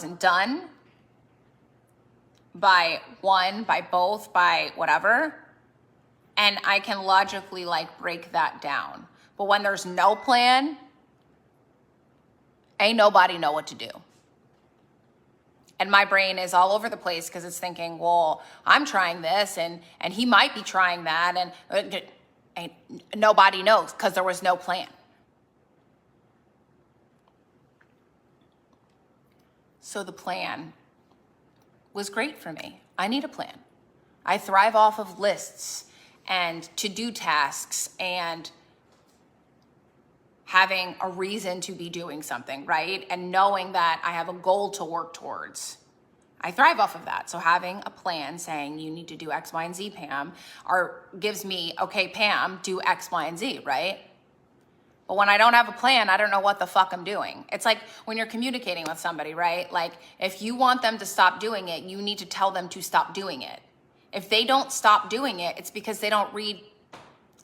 done by one, by both, by whatever, and I can logically like break that down. But when there's no plan, ain't nobody know what to do. And my brain is all over the place because it's thinking, well, I'm trying this and he might be trying that, and nobody knows because there was no plan. So the plan was great for me. I need a plan. I thrive off of lists and to-do tasks and having a reason to be doing something, right? And knowing that I have a goal to work towards. I thrive off of that. So having a plan saying you need to do X, Y, and Z, Pam, or gives me, okay, Pam, do X, Y, and Z, right? But when I don't have a plan, I don't know what the fuck I'm doing. It's like when you're communicating with somebody, right? Like if you want them to stop doing it, you need to tell them to stop doing it. If they don't stop doing it, it's because they don't read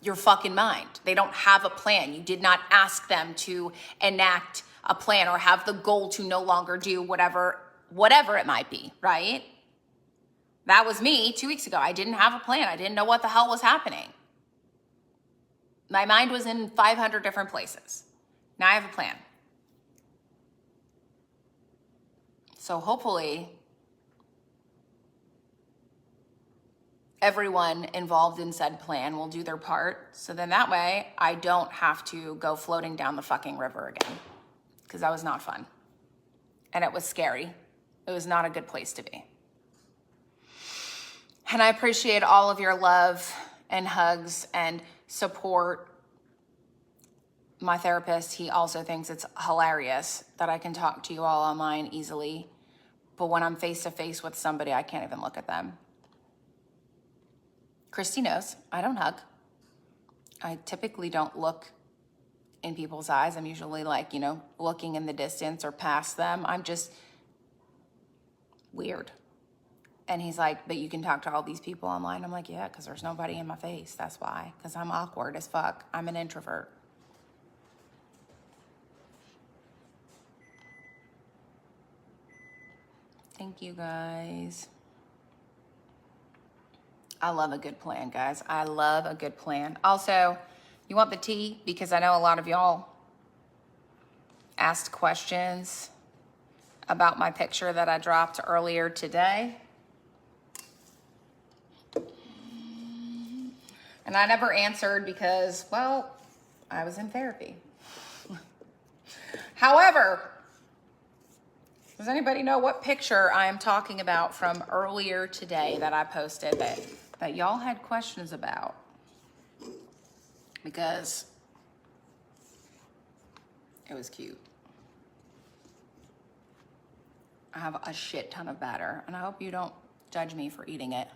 your fucking mind. They don't have a plan. You did not ask them to enact a plan or have the goal to no longer do whatever it might be, right? That was me 2 weeks ago. I didn't have a plan. I didn't know what the hell was happening. My mind was in 500 different places. Now I have a plan. So hopefully everyone involved in said plan will do their part. So then that way I don't have to go floating down the fucking river again, because that was not fun. And it was scary. It was not a good place to be. And I appreciate all of your love and hugs and support. My therapist, he also thinks it's hilarious that I can talk to you all online easily, but when I'm face to face with somebody, I can't even look at them. Christy knows I don't hug. I typically don't look in people's eyes. I'm usually like, looking in the distance or past them. I'm just weird. And he's like, but you can talk to all these people online. I'm like, yeah, because there's nobody in my face. That's why. Because I'm awkward as fuck. I'm an introvert. Thank you, guys. I love a good plan, guys. I love a good plan. Also, you want the tea? Because I know a lot of y'all asked questions about my picture that I dropped earlier today. And I never answered because, well, I was in therapy. However, does anybody know what picture I am talking about from earlier today that I posted that y'all had questions about? Because it was cute. I have a shit ton of batter, and I hope you don't judge me for eating it.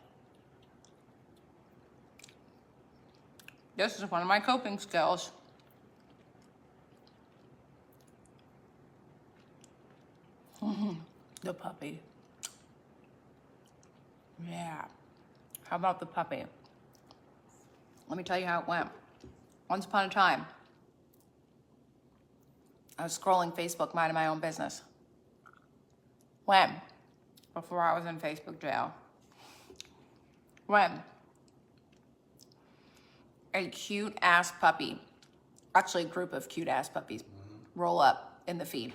This is one of my coping skills. The puppy. Yeah. How about the puppy? Let me tell you how it went. Once upon a time, I was scrolling Facebook, minding my own business. When? Before I was in Facebook jail. When? A cute ass puppy, actually a group of cute ass puppies, roll up in the feed.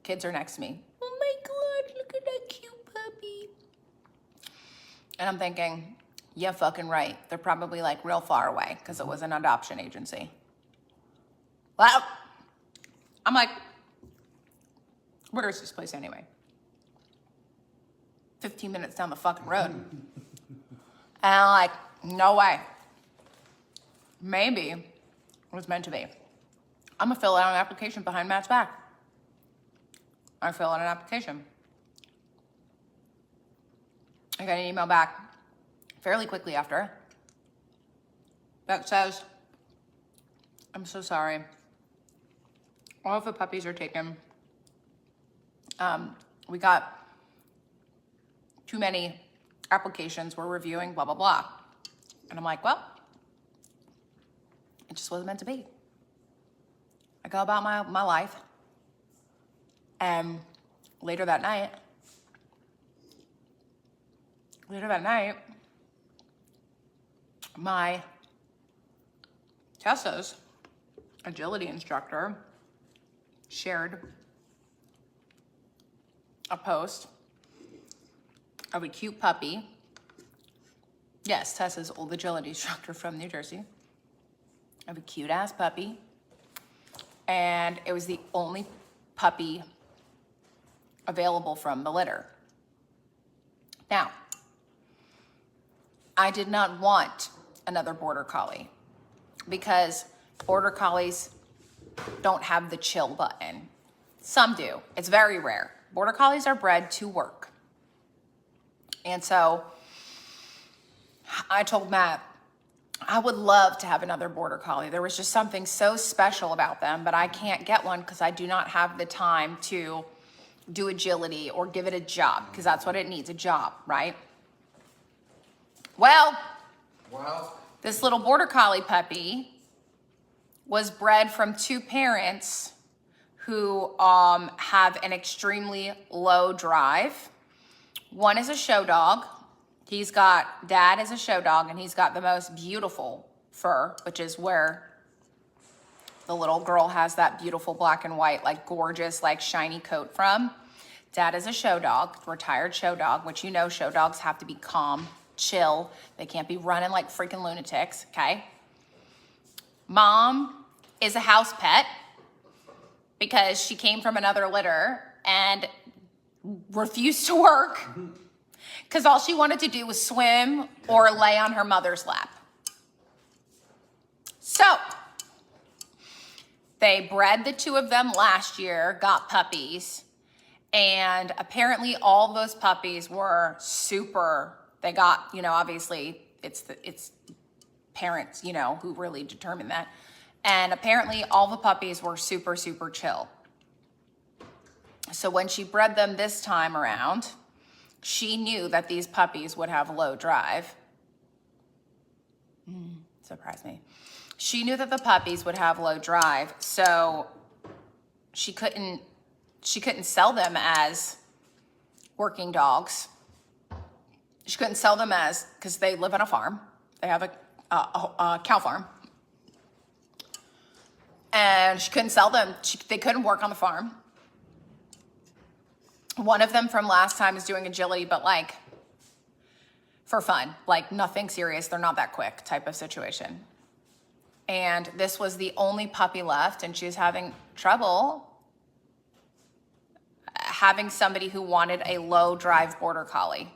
Kids are next to me. Oh my God, look at that cute puppy. And I'm thinking, yeah, fucking right. They're probably like real far away because it was an adoption agency. Well, I'm like, where is this place anyway? 15 minutes down the fucking road. And I'm like, no way. Maybe it was meant to be. I'm gonna fill out an application behind Matt's back. I fill out an application. I got an email back fairly quickly after that says, I'm so sorry. All of the puppies are taken. We got too many applications. We're reviewing, blah, blah, blah. And I'm like, well, it just wasn't meant to be. I go about my life. And later that night, my Tessa's agility instructor shared a post of a cute puppy. Yes, Tessa's old agility instructor from New Jersey. Of a cute ass puppy. And it was the only puppy available from the litter. Now, I did not want another border collie because border collies don't have the chill button. Some do. It's very rare. Border collies are bred to work. And so I told Matt, I would love to have another border collie. There was just something so special about them, but I can't get one because I do not have the time to do agility or give it a job, because that's what it needs, a job, right? Well, this little border collie puppy was bred from two parents who have an extremely low drive. One is a show dog. Dad is a show dog, and he's got the most beautiful fur, which is where the little girl has that beautiful black and white, like gorgeous, like shiny coat from. Dad is a show dog, retired show dog, which you know show dogs have to be calm, chill. They can't be running like freaking lunatics, okay? Mom is a house pet because she came from another litter and refused to work because all she wanted to do was swim or lay on her mother's lap. So they bred the two of them last year, got puppies, and apparently all those puppies were super, they got, obviously it's parents, who really determine that. And apparently all the puppies were super, super chill. So when she bred them this time around, she knew that these puppies would have low drive. Surprised me. She knew that the puppies would have low drive, so she couldn't sell them as working dogs. She couldn't sell them because they live on a farm. They have a cow farm. And she couldn't sell them. They couldn't work on the farm. One of them from last time is doing agility, but like for fun, like nothing serious. They're not that quick type of situation. And this was the only puppy left, and she was having trouble having somebody who wanted a low drive border collie.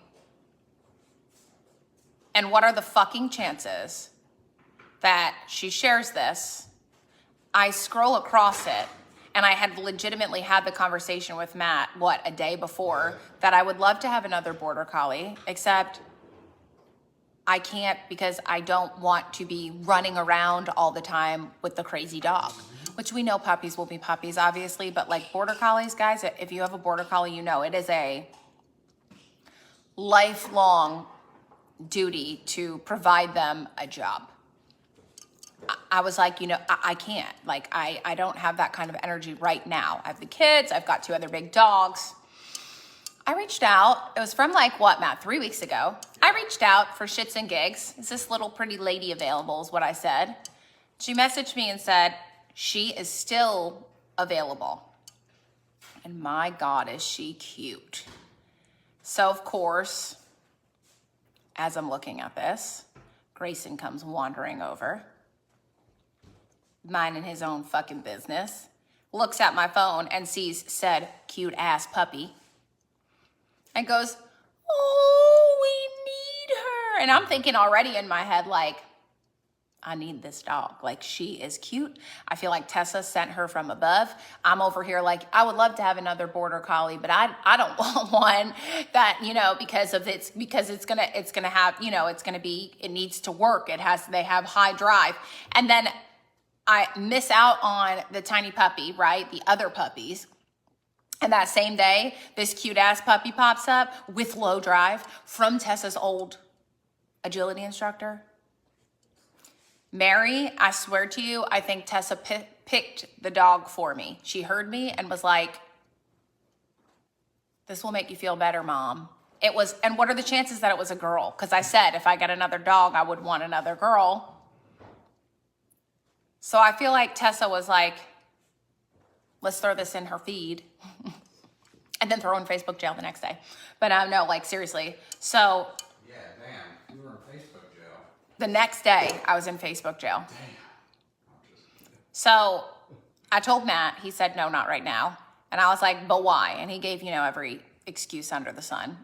And what are the fucking chances that she shares this? I scroll across it, and I had legitimately had the conversation with Matt, a day before, that I would love to have another border collie, except I can't because I don't want to be running around all the time with the crazy dog, which we know puppies will be puppies, obviously, but like border collies, guys, if you have a border collie, it is a lifelong duty to provide them a job. I was like, I can't. Like, I don't have that kind of energy right now. I have the kids. I've got two other big dogs. I reached out. It was from Matt, 3 weeks ago. I reached out for shits and gigs. Is this little pretty lady available is what I said. She messaged me and said she is still available. And my God, is she cute. So, of course, as I'm looking at this, Grayson comes wandering over, minding his own fucking business, looks at my phone and sees said cute ass puppy and goes, "Oh, we need her." And I'm thinking already in my head, like, I need this dog. Like, she is cute. I feel like Tessa sent her from above. I'm over here like, I would love to have another border collie, but I don't want one that, because it's gonna have, it needs to work. They have high drive. And then I miss out on the tiny puppy, right? The other puppies. And that same day, this cute ass puppy pops up with low drive from Tessa's old agility instructor. Mary, I swear to you, I think Tessa picked the dog for me. She heard me and was like, This will make you feel better, Mom. It was, and what are the chances that it was a girl? Because I said if I get another dog, I would want another girl. So I feel like Tessa was like, let's throw this in her feed. And then throw in Facebook jail the next day. But no, like seriously. So yeah, damn, you were in Facebook jail. The next day, I was in Facebook jail. So I told Matt, he said, no, not right now. And I was like, but why? And he gave, every excuse under the sun.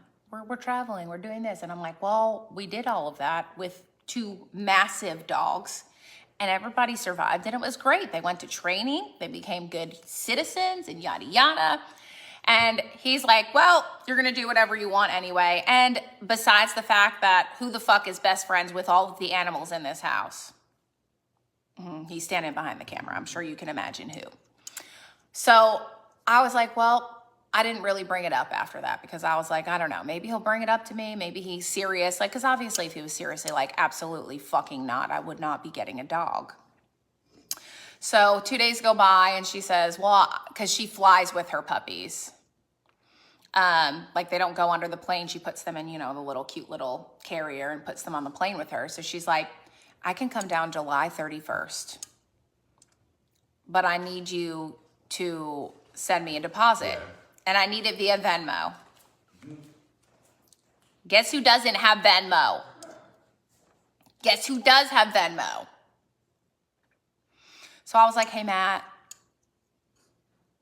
We're traveling, we're doing this. And I'm like, well, we did all of that with 2 massive dogs and everybody survived and it was great. They went to training, they became good citizens and yada, yada. And he's like, well, you're gonna do whatever you want anyway. And besides the fact that who the fuck is best friends with all of the animals in this house? He's standing behind the camera. I'm sure you can imagine who. So I was like, well, I didn't really bring it up after that because I was like, I don't know, maybe he'll bring it up to me. Maybe he's serious. Like, cause obviously if he was seriously like, absolutely fucking not, I would not be getting a dog. So 2 days go by and she says, well, cause she flies with her puppies. Like they don't go under the plane. She puts them in, the little cute little carrier and puts them on the plane with her. So she's like, I can come down July 31st, but I need you to send me a deposit. Yeah. And I need it via Venmo. Guess who doesn't have Venmo? Guess who does have Venmo? So I was like, hey, Matt,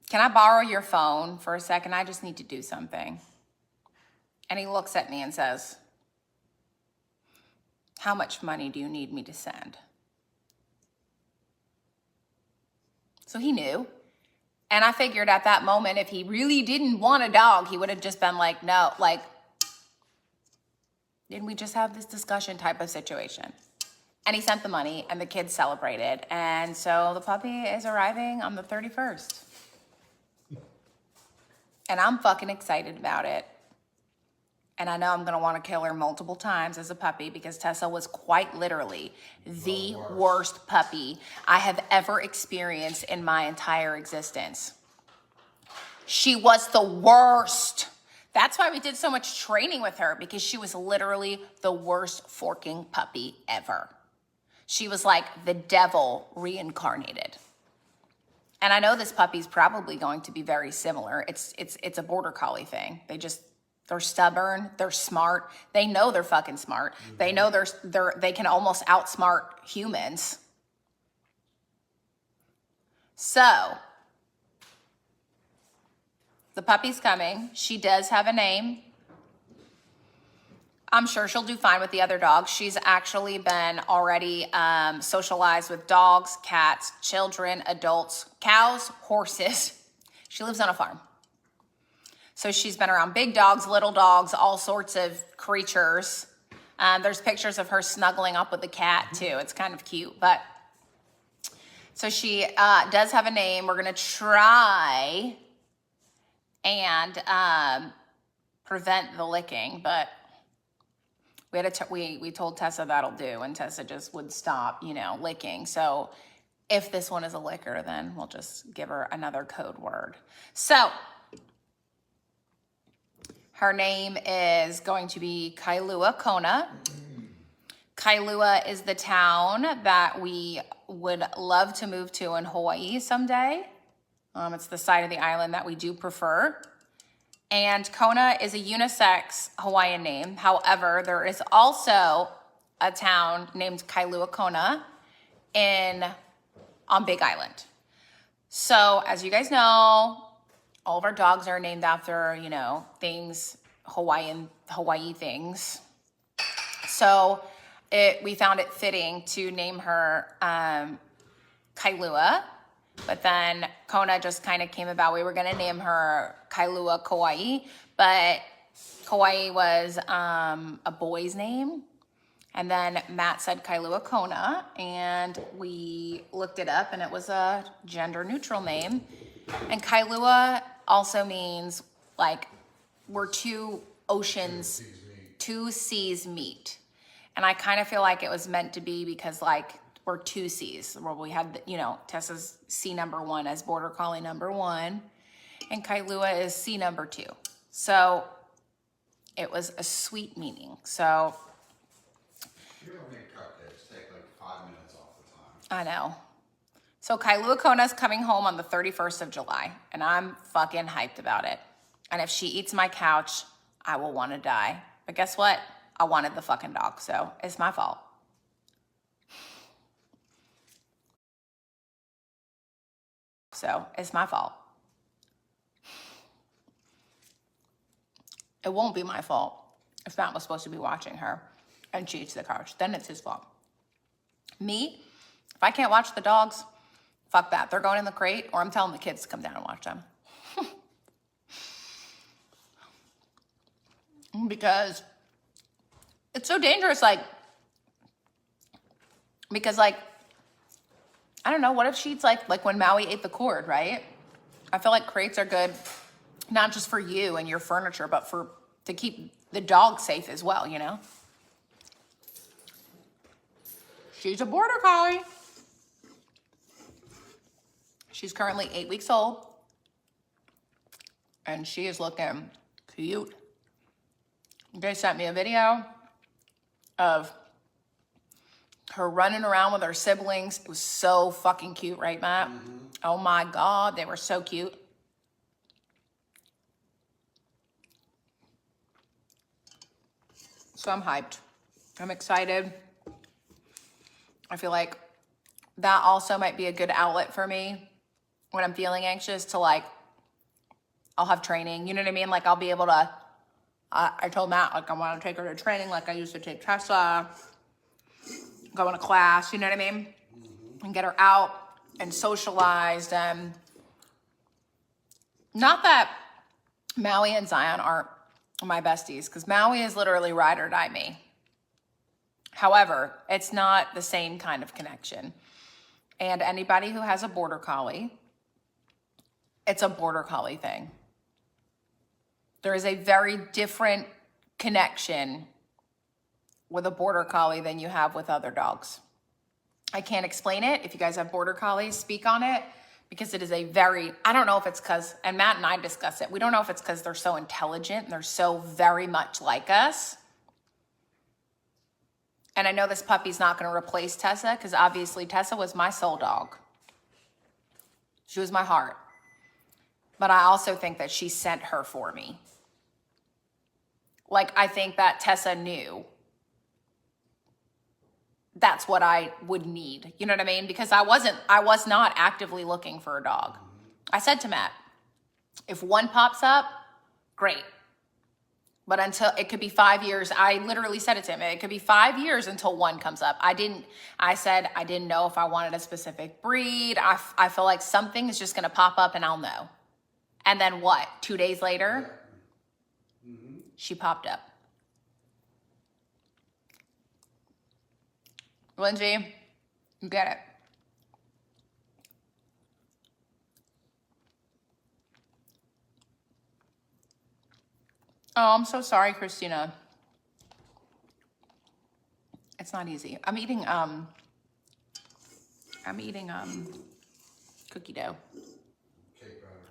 can I borrow your phone for a second? I just need to do something. And he looks at me and says, how much money do you need me to send? So he knew. And I figured at that moment, if he really didn't want a dog, he would have just been like, no, like, didn't we just have this discussion type of situation? And he sent the money and the kids celebrated. And so the puppy is arriving on the 31st. And I'm fucking excited about it. And I know I'm gonna wanna kill her multiple times as a puppy because Tessa was quite literally the worst puppy I have ever experienced in my entire existence. She was the worst. That's why we did so much training with her because she was literally the worst forking puppy ever. She was like the devil reincarnated. And I know this puppy's probably going to be very similar. It's a border collie thing. They're stubborn, they're smart. They know they're fucking smart. Mm-hmm. They know they can almost outsmart humans. So, the puppy's coming. She does have a name. I'm sure she'll do fine with the other dogs. She's actually been already socialized with dogs, cats, children, adults, cows, horses. She lives on a farm. So she's been around big dogs, little dogs, all sorts of creatures. There's pictures of her snuggling up with the cat too. It's kind of cute, but so she does have a name. We're gonna try and prevent the licking, but we told Tessa that'll do, and Tessa just would stop, licking. So if this one is a licker, then we'll just give her another code word. So her name is going to be Kailua Kona. Kailua is the town that we would love to move to in Hawaii someday. It's the side of the island that we do prefer. And Kona is a unisex Hawaiian name. However, there is also a town named Kailua Kona on Big Island. So as you guys know, all of our dogs are named after, things, Hawaii things. So we found it fitting to name her Kailua, but then Kona just kind of came about. We were gonna name her Kailua Kauai, but Kauai was a boy's name. And then Matt said Kailua Kona, and we looked it up, and it was a gender neutral name. And Kailua also means like where two oceans, two seas meet. And I kind of feel like it was meant to be because like we're two C's, where we had, Tessa's C number 1 as border collie number 1, and Kailua is C number 2. So it was a sweet meeting. So You don't make cupcakes take like 5 minutes off the time. I know. So Kailua Kona's coming home on the 31st of July, and I'm fucking hyped about it. And if she eats my couch, I will want to die. But guess what? I wanted the fucking dog, so it's my fault. So it's my fault. It won't be my fault if Matt was supposed to be watching her and she eats the couch. Then it's his fault. Me, if I can't watch the dogs, fuck that. They're going in the crate, or I'm telling the kids to come down and watch them. Because it's so dangerous, because I don't know, what if she eats like when Maui ate the cord, right? I feel like crates are good, not just for you and your furniture, but to keep the dog safe as well, you know? She's a border collie. She's currently 8 weeks old, and she is looking cute. They sent me a video of her running around with her siblings. It was so fucking cute, right, Matt? Mm-hmm. Oh my God, they were so cute. So I'm hyped. I'm excited. I feel like that also might be a good outlet for me when I'm feeling anxious to I'll have training. You know what I mean? Like I'll be able to, I told Matt, I want to take her to training like I used to take Tessa, going to class, you know what I mean? Mm-hmm. And get her out and socialized. And not that Maui and Zion aren't my besties, because Maui is literally ride or die me. However, it's not the same kind of connection. And anybody who has a border collie, it's a border collie thing. There is a very different connection with a border collie than you have with other dogs. I can't explain it. If you guys have border collies, speak on it, because it is I don't know if it's because, and Matt and I discuss it, we don't know if it's because they're so intelligent and they're so very much like us. And I know this puppy's not going to replace Tessa, because obviously Tessa was my soul dog. She was my heart. But I also think that she sent her for me. I think that Tessa knew that's what I would need. You know what I mean? Because I was not actively looking for a dog. I said to Matt, if one pops up, great. But until, it could be 5 years. I literally said it to him. It could be 5 years until one comes up. I said I didn't know if I wanted a specific breed. I feel like something is just going to pop up and I'll know. And then what? 2 days later, she popped up. Lindsay, you get it. Oh, I'm so sorry, Christina. It's not easy. I'm eating cookie dough.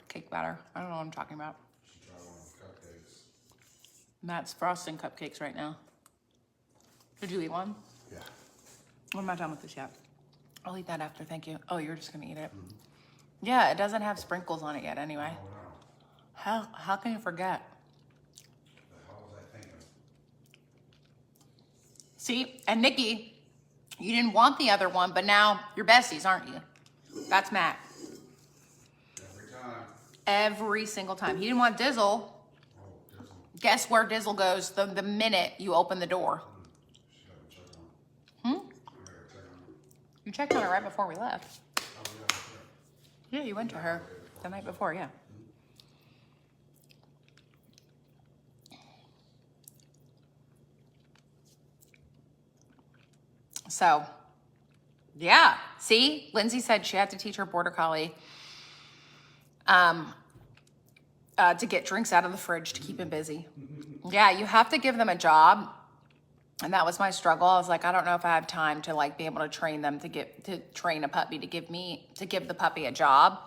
Cake batter. I don't know what I'm talking about. Should try one of the cupcakes. Matt's frosting cupcakes right now. Did you eat one? Yeah. I'm not done with this yet. I'll eat that after, thank you. Oh, you're just gonna eat it? Mm-hmm. Yeah, it doesn't have sprinkles on it yet anyway. Oh, no. How can you forget? The hell was I thinking? See, and Nikki, you didn't want the other one, but now you're besties, aren't you? That's Matt. Every time. Every single time. He didn't want Dizzle. Oh, Dizzle. Guess where Dizzle goes the minute you open the door? She got to check on it. Hmm? I gotta check on it. You checked on her right before we left. Oh, yeah, sure. Yeah, you went to her the night before, yeah. So, yeah. See, Lindsay said she had to teach her border collie to get drinks out of the fridge to keep him busy. Yeah, you have to give them a job. And that was my struggle. I was like, I don't know if I have time to be able to train them to train a puppy to give the puppy a job.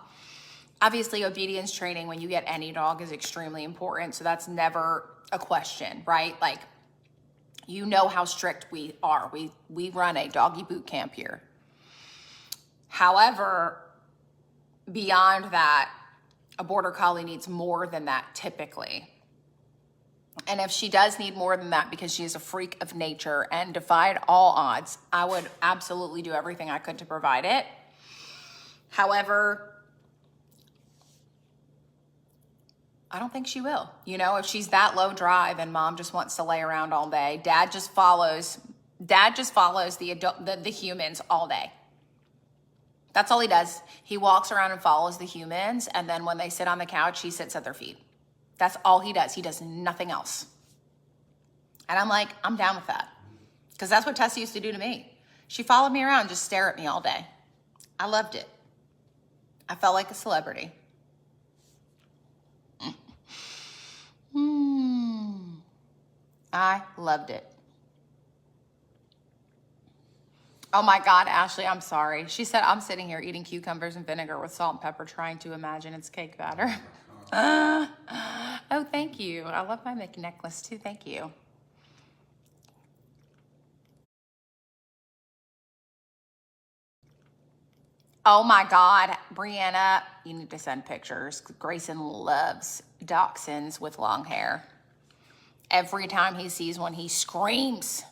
Obviously, obedience training when you get any dog is extremely important. So that's never a question, right? Like, you know how strict we are. We run a doggy boot camp here. However, beyond that, a border collie needs more than that typically. And if she does need more than that because she is a freak of nature and defied all odds, I would absolutely do everything I could to provide it. However, I don't think she will. You know, if she's that low drive and mom just wants to lay around all day, dad just follows the humans all day. That's all he does. He walks around and follows the humans, and then when they sit on the couch, he sits at their feet. That's all he does. He does nothing else. And I'm like, I'm down with that. Because that's what Tessa used to do to me. She followed me around and just stare at me all day. I loved it. I felt like a celebrity. I loved it. Oh my God, Ashley, I'm sorry. She said, I'm sitting here eating cucumbers and vinegar with salt and pepper, trying to imagine it's cake batter. Oh, thank you. I love my Mickey necklace too. Thank you. Oh my God, Brianna, you need to send pictures. Grayson loves dachshunds with long hair. Every time he sees one, he screams.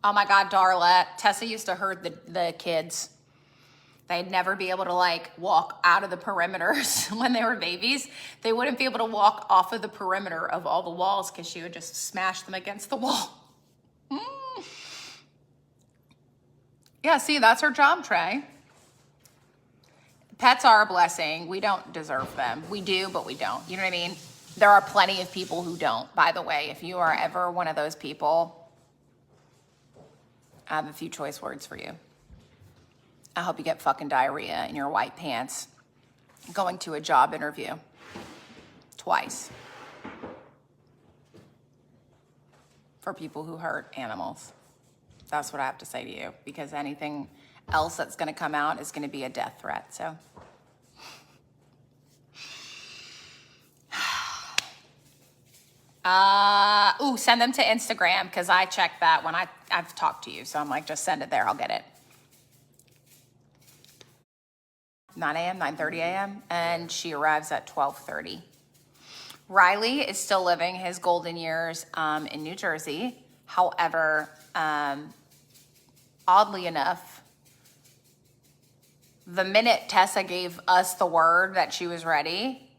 Oh my God, Darla. Tessa used to herd the kids. They'd never be able to like walk out of the perimeters when they were babies. They wouldn't be able to walk off of the perimeter of all the walls because she would just smash them against the wall. Yeah, see, that's her job, Trey. Pets are a blessing. We don't deserve them. We do, but we don't. You know what I mean? There are plenty of people who don't. By the way, if you are ever one of those people, I have a few choice words for you. I hope you get fucking diarrhea in your white pants going to a job interview. Twice. For people who hurt animals. That's what I have to say to you, because anything else that's going to come out is going to be a death threat. So, send them to Instagram because I checked that when I've talked to you. So I'm like, just send it there. I'll get it. 9 a.m., 9:30 a.m., and she arrives at 12:30. Riley is still living his golden years in New Jersey. However, oddly enough, the minute Tessa gave us the word that she was ready,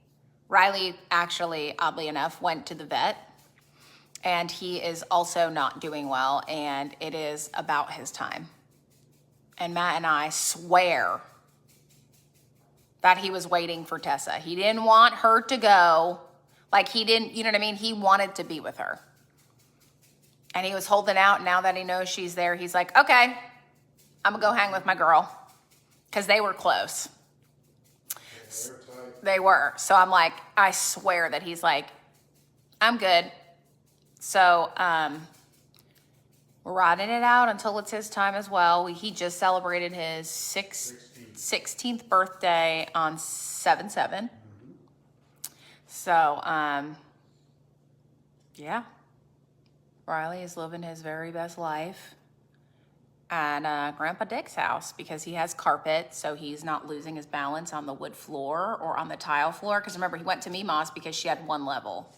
Riley actually, oddly enough, went to the vet, and he is also not doing well, and it is about his time. And Matt and I swear that he was waiting for Tessa. He didn't want her to go. Like, he didn't, you know what I mean? He wanted to be with her. And he was holding out. Now that he knows she's there, he's like, okay, I'm going to go hang with my girl. Because they were close. They were. So I'm like, I swear that he's like, I'm good. So we're riding it out until it's his time as well. He just celebrated his 16th birthday on 7/7. So, yeah. Riley is living his very best life at Grandpa Dick's house because he has carpet, so he's not losing his balance on the wood floor or on the tile floor. Because remember, he went to Mima's because she had one level.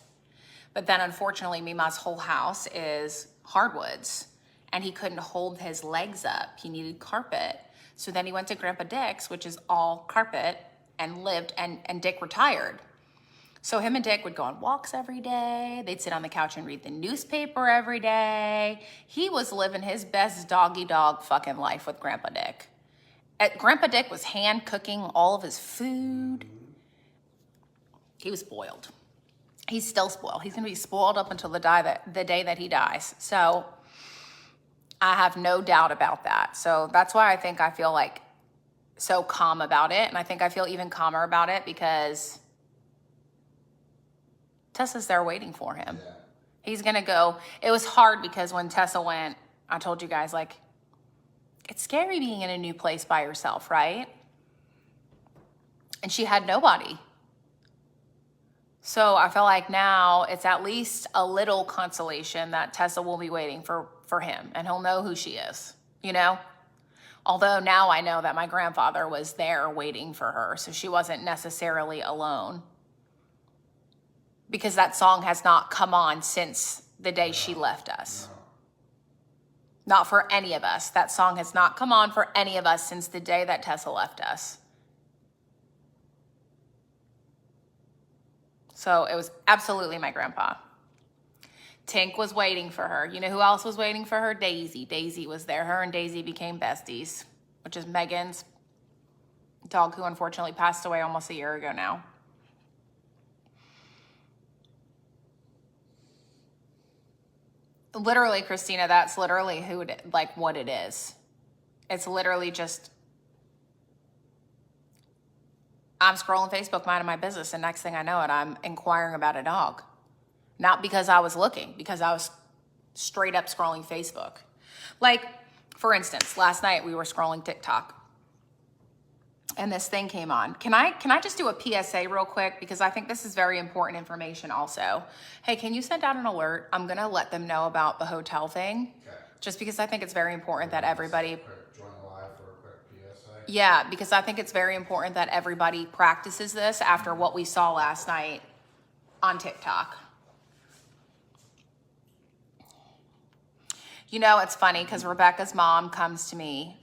But then, unfortunately, Mima's whole house is hardwoods, and he couldn't hold his legs up. He needed carpet. So then he went to Grandpa Dick's, which is all carpet, and lived, and Dick retired. So him and Dick would go on walks every day. They'd sit on the couch and read the newspaper every day. He was living his best doggy dog fucking life with Grandpa Dick. Grandpa Dick was hand cooking all of his food. He was spoiled. He's still spoiled. He's gonna be spoiled up until the day that he dies. So I have no doubt about that. So that's why I feel like so calm about it. And I think I feel even calmer about it because Tessa's there waiting for him. Yeah. He's gonna go. It was hard because when Tessa went, I told you guys, like, It's scary being in a new place by yourself, right? And she had nobody. So I feel like now it's at least a little consolation that Tessa will be waiting for him and he'll know who she is, you know? Although now I know that my grandfather was there waiting for her, so she wasn't necessarily alone. Because that song has not come on since the day she left us. Not for any of us. That song has not come on for any of us since the day that Tessa left us. So it was absolutely my grandpa. Tink was waiting for her. You know who else was waiting for her? Daisy. Daisy was there. Her and Daisy became besties, which is Megan's dog, who unfortunately passed away almost a year ago now. Literally, Christina, that's literally what it is. It's literally just, I'm scrolling Facebook, minding my business, and next thing I know it, I'm inquiring about a dog. Not because I was looking, because I was straight up scrolling Facebook. Like, for instance, last night we were scrolling TikTok and this thing came on. Can I just do a PSA real quick? Because I think this is very important information also. Hey, can you send out an alert? I'm gonna let them know about the hotel thing. Okay. Just because I think it's very important that everybody, Join live for a quick PSA. yeah, because I think it's very important that everybody practices this after what we saw last night on TikTok. You know, it's funny because Rebecca's mom comes to me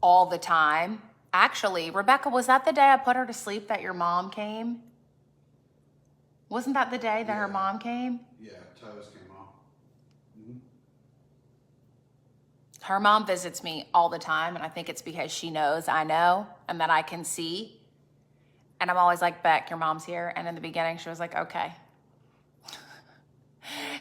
all the time. Actually, Rebecca, was that the day I put her to sleep that your mom came? Wasn't that the day that her mom came? Yeah, toes came off. Her mom visits me all the time, and I think it's because she knows I know and that I can see. And I'm always like, Beck, your mom's here. And in the beginning, she was like, okay.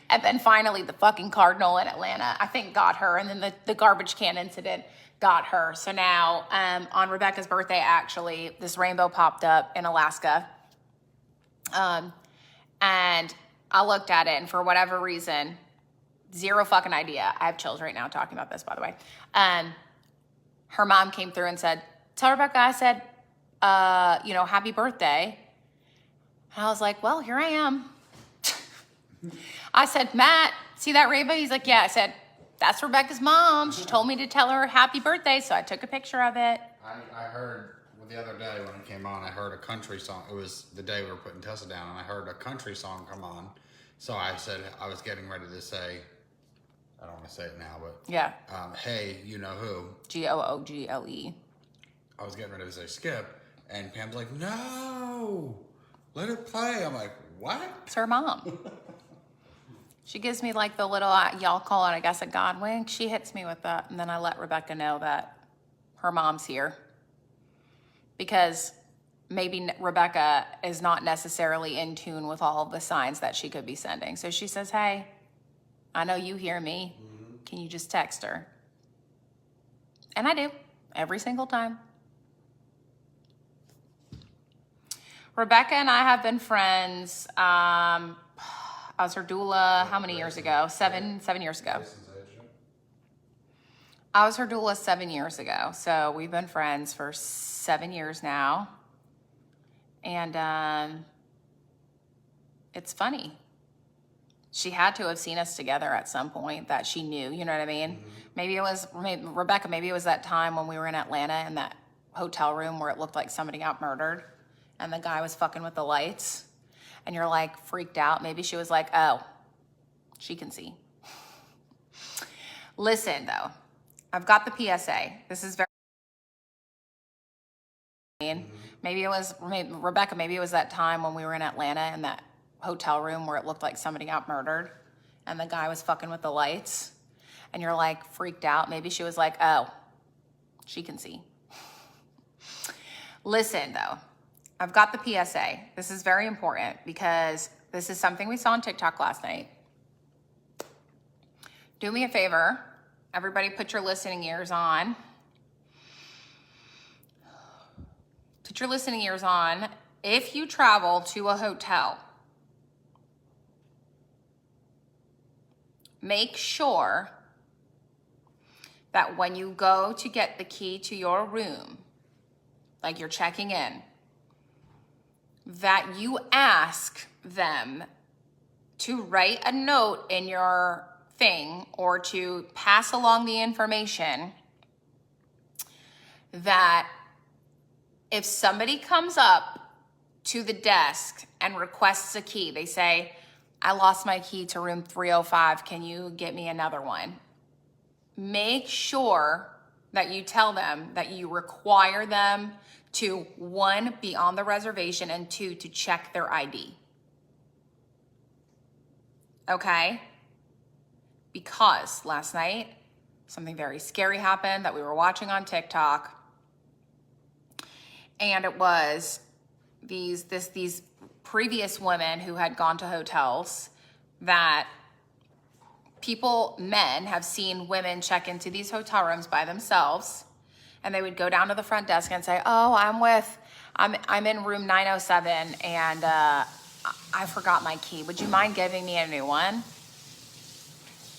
And then finally, the fucking Cardinal in Atlanta, I think, got her. And then the garbage can incident got her. So now, on Rebecca's birthday, actually, this rainbow popped up in Alaska. And I looked at it, and for whatever reason, zero fucking idea. I have chills right now talking about this, by the way. Her mom came through and said, tell Rebecca I said, happy birthday. And I was like, well, here I am. I said, Matt, see that rainbow? He's like, yeah. I said, that's Rebecca's mom. She told me to tell her happy birthday, so I took a picture of it. I heard, the other day when it came on, I heard a country song. It was the day we were putting Tessa down, and I heard a country song come on. So I said, I was getting ready to say, I don't want to say it now, but Yeah. hey, you know who? Google. I was getting ready to say Skip, and Pam's like, no, let it play. I'm like, what? It's her mom. She gives me like the little, y'all call it, I guess, a God wink. She hits me with that, and then I let Rebecca know that her mom's here. Because maybe Rebecca is not necessarily in tune with all of the signs that she could be sending. So she says, hey, I know you hear me. Can you just text her? And I do, every single time. Rebecca and I have been friends. I was her doula, how many years ago? Seven years ago. I was her doula 7 years ago. So we've been friends for 7 years now. And it's funny. She had to have seen us together at some point that she knew, you know what I mean? Maybe it was, Rebecca, maybe it was that time when we were in Atlanta in that hotel room where it looked like somebody got murdered and the guy was fucking with the lights. And you're like freaked out. Maybe she was like, oh, she can see. Listen, though, I've got the PSA. This is very. Maybe it was, Rebecca, maybe it was that time when we were in Atlanta in that hotel room where it looked like somebody got murdered and the guy was fucking with the lights. And you're like freaked out. Maybe she was like, oh, she can see. Listen, though. I've got the PSA. This is very important because this is something we saw on TikTok last night. Do me a favor. Everybody put your listening ears on. Put your listening ears on. If you travel to a hotel, make sure that when you go to get the key to your room, like you're checking in, that you ask them to write a note in your thing or to pass along the information that if somebody comes up to the desk and requests a key, they say, I lost my key to room 305, can you get me another one? Make sure that you tell them that you require them to, one, be on the reservation, and two, to check their ID. Okay? Because last night, something very scary happened that we were watching on TikTok. And it was these previous women who had gone to hotels that men have seen women check into these hotel rooms by themselves. And they would go down to the front desk and say, oh, I'm in room 907 and I forgot my key. Would you mind giving me a new one?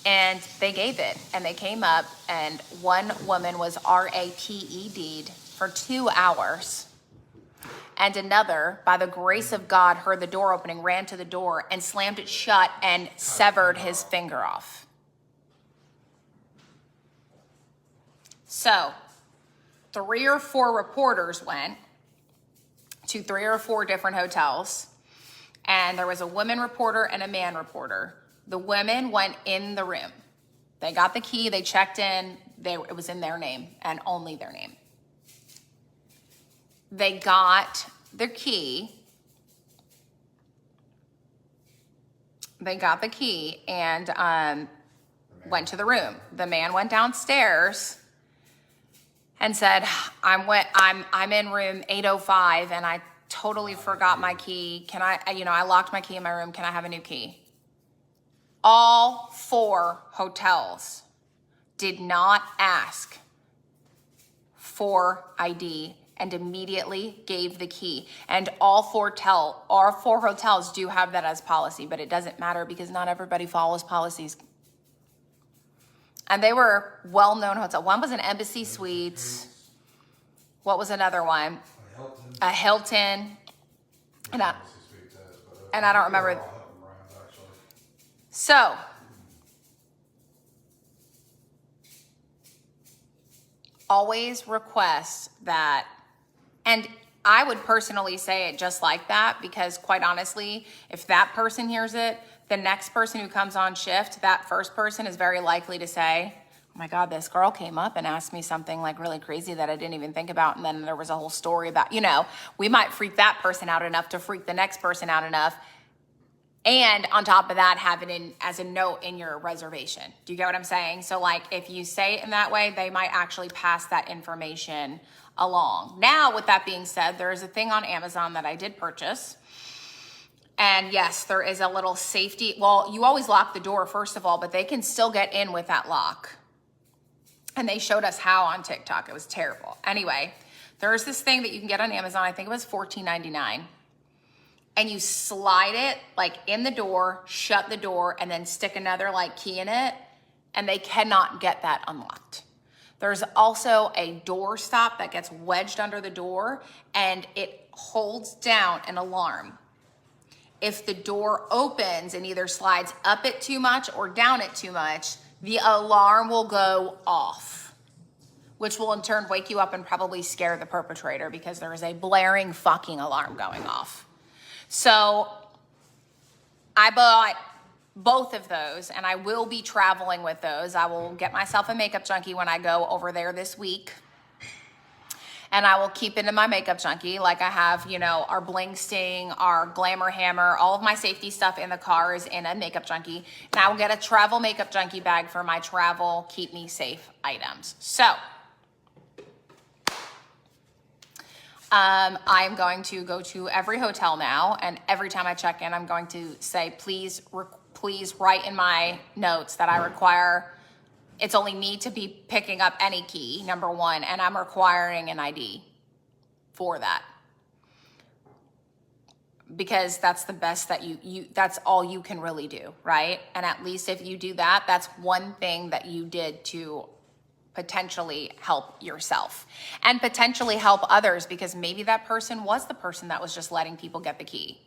And they gave it, and they came up, and one woman was RAPED'd for 2 hours. And another, by the grace of God, heard the door opening, ran to the door and slammed it shut and severed his finger off. So 3 or 4 reporters went to 3 or 4 different hotels, and there was a woman reporter and a man reporter. The women went in the room. They got the key, they checked in, it was in their name and only their name. They got their key. They got the key and went to the room. The man went downstairs and said, I'm in room 805 and I totally forgot my key. I locked my key in my room. Can I have a new key? All 4 hotels did not ask for ID and immediately gave the key. And all 4 hotels do have that as policy, but it doesn't matter because not everybody follows policies. And they were well-known hotels. One was an Embassy Suites. What was another one? A Hilton. And I don't remember. So, always request that, and I would personally say it just like that because quite honestly, if that person hears it, the next person who comes on shift, that first person is very likely to say, oh my God, this girl came up and asked me something like really crazy that I didn't even think about. And then there was a whole story about, we might freak that person out enough to freak the next person out enough. And on top of that, have it in as a note in your reservation. Do you get what I'm saying? So like if you say it in that way, they might actually pass that information along. Now, with that being said, there is a thing on Amazon that I did purchase. And yes, there is a little safety. Well, you always lock the door, first of all, but they can still get in with that lock. And they showed us how on TikTok. It was terrible. Anyway, there's this thing that you can get on Amazon. I think it was $14.99. And you slide it like in the door, shut the door, and then stick another like key in it, and they cannot get that unlocked. There's also a door stop that gets wedged under the door, and it holds down an alarm. If the door opens and either slides up it too much or down it too much, the alarm will go off, which will in turn wake you up and probably scare the perpetrator because there is a blaring fucking alarm going off. So I bought both of those, and I will be traveling with those. I will get myself a makeup junkie when I go over there this week. And I will keep it in my makeup junkie like I have, our bling sting, our glamour hammer, all of my safety stuff in the car is in a makeup junkie. And I will get a travel makeup junkie bag for my travel keep me safe items. So I'm going to go to every hotel now, and every time I check in, I'm going to say, please write in my notes that I require, it's only me to be picking up any key, number 1, and I'm requiring an ID for that. Because that's the best that that's all you can really do, right? And at least if you do that, that's one thing that you did to potentially help yourself and potentially help others, because maybe that person was the person that was just letting people get the key.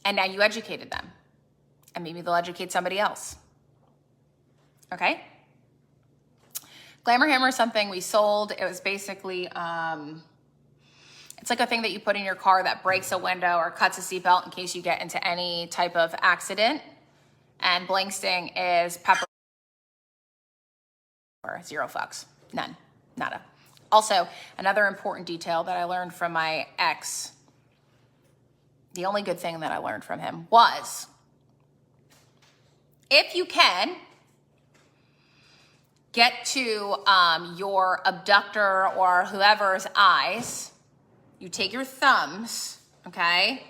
And now you educated them, and maybe they'll educate somebody else. Okay? Glamour Hammer is something we sold. It was basically, it's like a thing that you put in your car that breaks a window or cuts a seatbelt in case you get into any type of accident. And Bling Sting is pepper. Zero fucks. None. Nada. Also, another important detail that I learned from my ex, the only good thing that I learned from him was, if you can, get to your abductor or whoever's eyes, you take your thumbs, okay?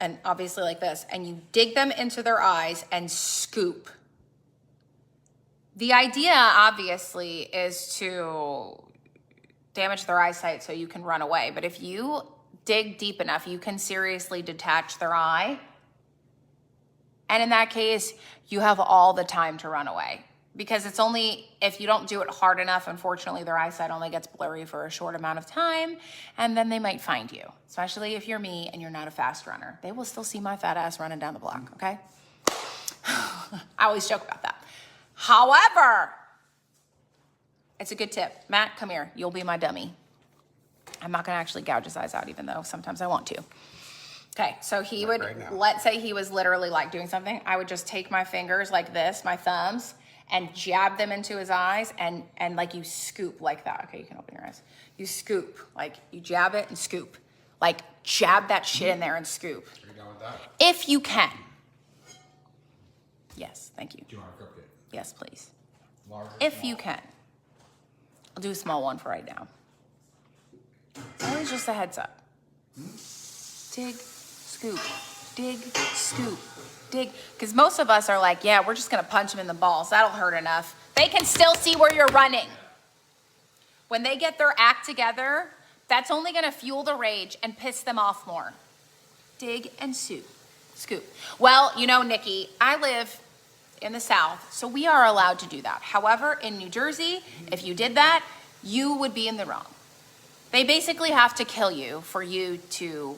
And obviously like this, and you dig them into their eyes and scoop. The idea, obviously, is to damage their eyesight so you can run away. But if you dig deep enough, you can seriously detach their eye. And in that case, you have all the time to run away. Because it's only, if you don't do it hard enough, unfortunately, their eyesight only gets blurry for a short amount of time, and then they might find you. Especially if you're me and you're not a fast runner. They will still see my fat ass running down the block, okay? I always joke about that. However, it's a good tip. Matt, come here. You'll be my dummy. I'm not going to actually gouge his eyes out, even though sometimes I want to. Okay, so he would, let's say he was literally like doing something. I would just take my fingers like this, my thumbs, and jab them into his eyes, and like you scoop like that. Okay, you can open your eyes. You scoop, like you jab it and scoop. Like jab that shit in there and scoop. Are you done with that? If you can. Yes, thank you. Do you want a cupcake? Yes, please. Large or If small? you can. I'll do a small one for right now. It's always just a heads up. Dig, scoop, dig, scoop, dig. Because most of us are like, yeah, we're just going to punch them in the balls. That'll hurt enough. They can still see where you're running. When they get their act together, that's only going to fuel the rage and piss them off more. Dig and scoop. Well, you know, Nikki, I live in the South, so we are allowed to do that. However, in New Jersey, if you did that, you would be in the wrong. They basically have to kill you for you to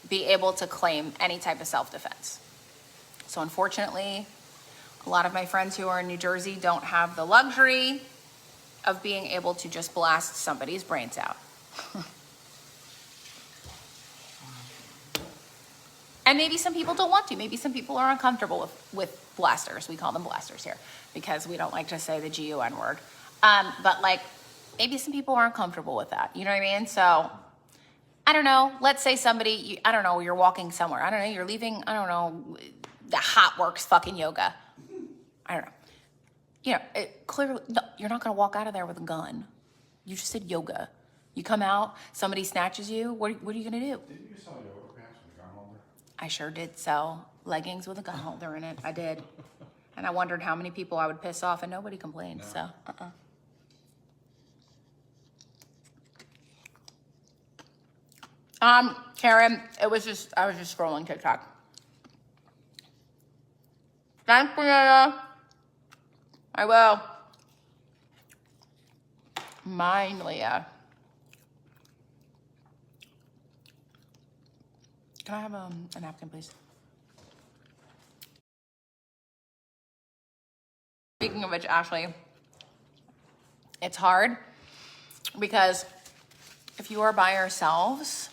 be able to claim any type of self-defense. So unfortunately, a lot of my friends who are in New Jersey don't have the luxury of being able to just blast somebody's brains out. And maybe some people don't want to. Maybe some people are uncomfortable with blasters. We call them blasters here because we don't like to say the GUN word. But like, maybe some people aren't comfortable with that. You know what I mean? So, I don't know. Let's say somebody, I don't know, you're walking somewhere. I don't know, you're leaving, I don't know, the Hot Works fucking yoga. I don't know. You know, clearly, no, you're not going to walk out of there with a gun. You just said yoga. You come out, somebody snatches you, what are you going to do? Didn't you sell yoga pants with a gun holder? I sure did sell leggings with a gun holder in it. I did. And I wondered how many people I would piss off, and nobody complained, so, Karen, I was just scrolling TikTok. Thanks, Brianna. I will. Mine, Leah. Can I have a napkin, please? Speaking of which, Ashley, it's hard because if you are by yourselves,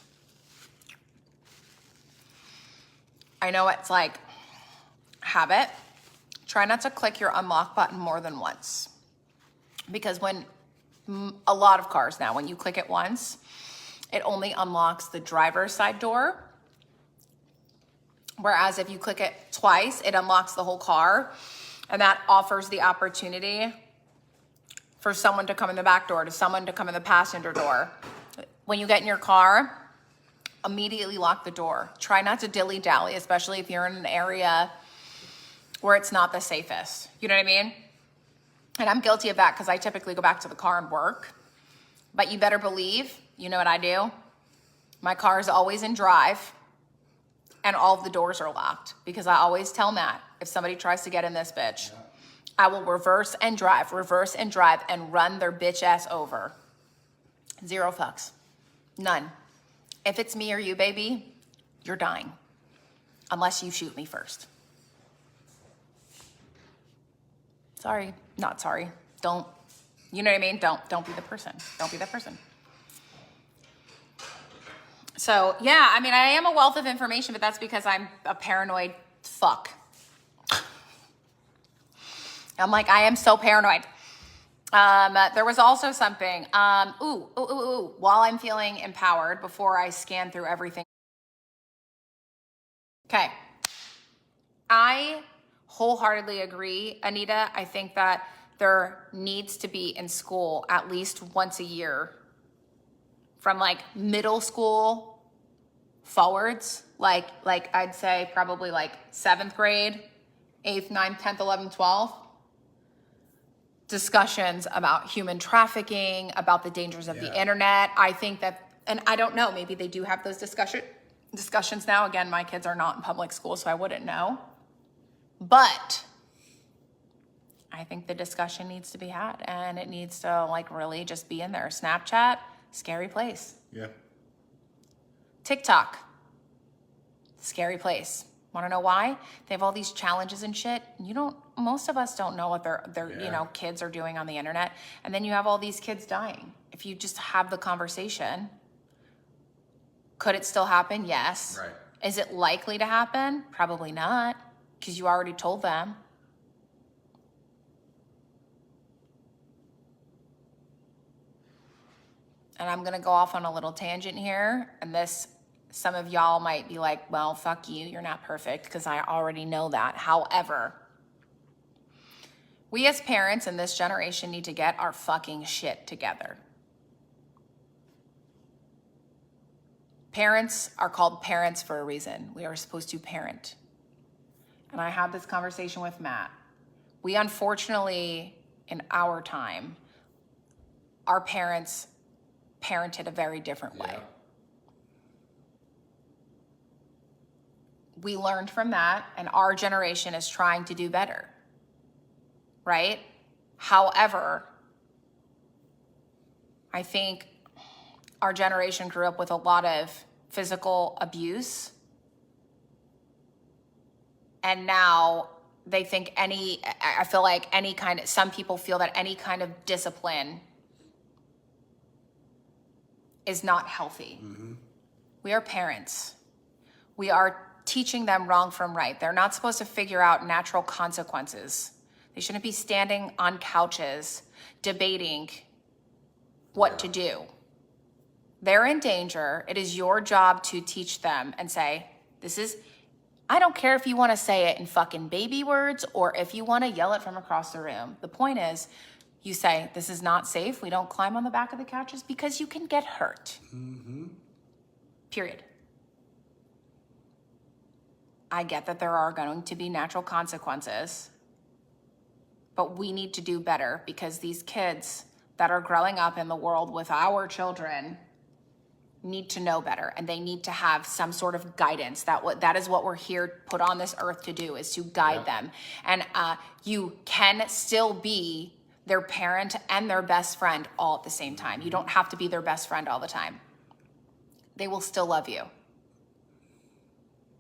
I know it's like habit. Try not to click your unlock button more than once. Because when a lot of cars now, when you click it once, it only unlocks the driver's side door. Whereas if you click it twice, it unlocks the whole car. And that offers the opportunity for someone to come in the back door, to someone to come in the passenger door. When you get in your car, immediately lock the door. Try not to dilly-dally, especially if you're in an area where it's not the safest. You know what I mean? And I'm guilty of that because I typically go back to the car and work. But you better believe, you know what I do? My car is always in drive and all of the doors are locked because I always tell Matt, if somebody tries to get in this bitch, I will reverse and drive, and run their bitch ass over. Zero fucks. None. If it's me or you, baby, you're dying. Unless you shoot me first. Sorry. Not sorry. Don't. You know what I mean? Don't be the person. Don't be that person. So, yeah, I mean, I am a wealth of information, but that's because I'm a paranoid fuck. I'm like, I am so paranoid. There was also something, while I'm feeling empowered, before I scan through everything. Okay. I wholeheartedly agree, Anita. I think that there needs to be in school at least once a year from like middle school forwards, like I'd say probably like 7th grade, 8th, 9th, 10th, 11th, 12th, discussions about human trafficking, about the dangers of the internet. I think that, and I don't know, maybe they do have those discussions now. Again, my kids are not in public school, so I wouldn't know. But I think the discussion needs to be had, and it needs to like really just be in there. Snapchat, scary place. Yeah. TikTok, scary place. Want to know why? They have all these challenges and shit. Most of us don't know what their kids are doing on the internet. And then you have all these kids dying. If you just have the conversation, could it still happen? Yes. Right. Is it likely to happen? Probably not, because you already told them. And I'm going to go off on a little tangent here. And some of y'all might be like, well, fuck you. You're not perfect, because I already know that. However, we as parents in this generation need to get our fucking shit together. Parents are called parents for a reason. We are supposed to parent. And I had this conversation with Matt. We unfortunately, in our time, our parents parented a very different way. Yeah. We learned from that, and our generation is trying to do better, right? However, I think our generation grew up with a lot of physical abuse, and now they think some people feel that any kind of discipline is not healthy. Mm-hmm. We are parents. We are teaching them wrong from right. They're not supposed to figure out natural consequences. They shouldn't be standing on couches debating what to do. They're in danger. It is your job to teach them and say, I don't care if you want to say it in fucking baby words or if you want to yell it from across the room. The point is, you say, this is not safe. We don't climb on the back of the couches because you can get hurt. Mm-hmm. Period. I get that there are going to be natural consequences, but we need to do better, because these kids that are growing up in the world with our children need to know better, and they need to have some sort of guidance. That is what we're here put on this earth to do, is to guide them. And you can still be their parent and their best friend all at the same time. You don't have to be their best friend all the time. They will still love you.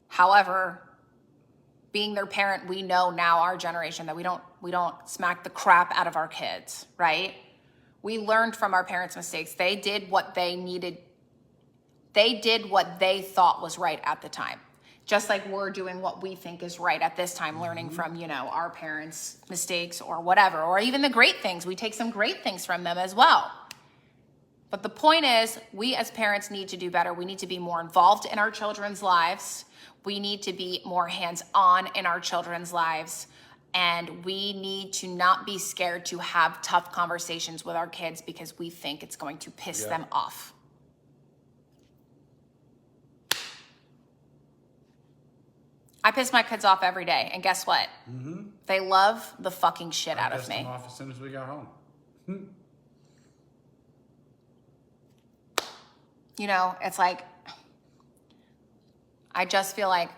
However, being their parent, we know now, our generation, that we don't smack the crap out of our kids, right? We learned from our parents' mistakes. They did what they needed. They did what they thought was right at the time. Just like we're doing what we think is right at this time, learning from, our parents' mistakes or whatever, or even the great things. We take some great things from them as well. But the point is, we as parents need to do better. We need to be more involved in our children's lives. We need to be more hands-on in our children's lives. And we need to not be scared to have tough conversations with our kids because we think it's going to piss them off. I piss my kids off every day, and guess what? Mm-hmm. They love the fucking shit out of me. I pissed them off as soon as we got home. It's like, I just feel like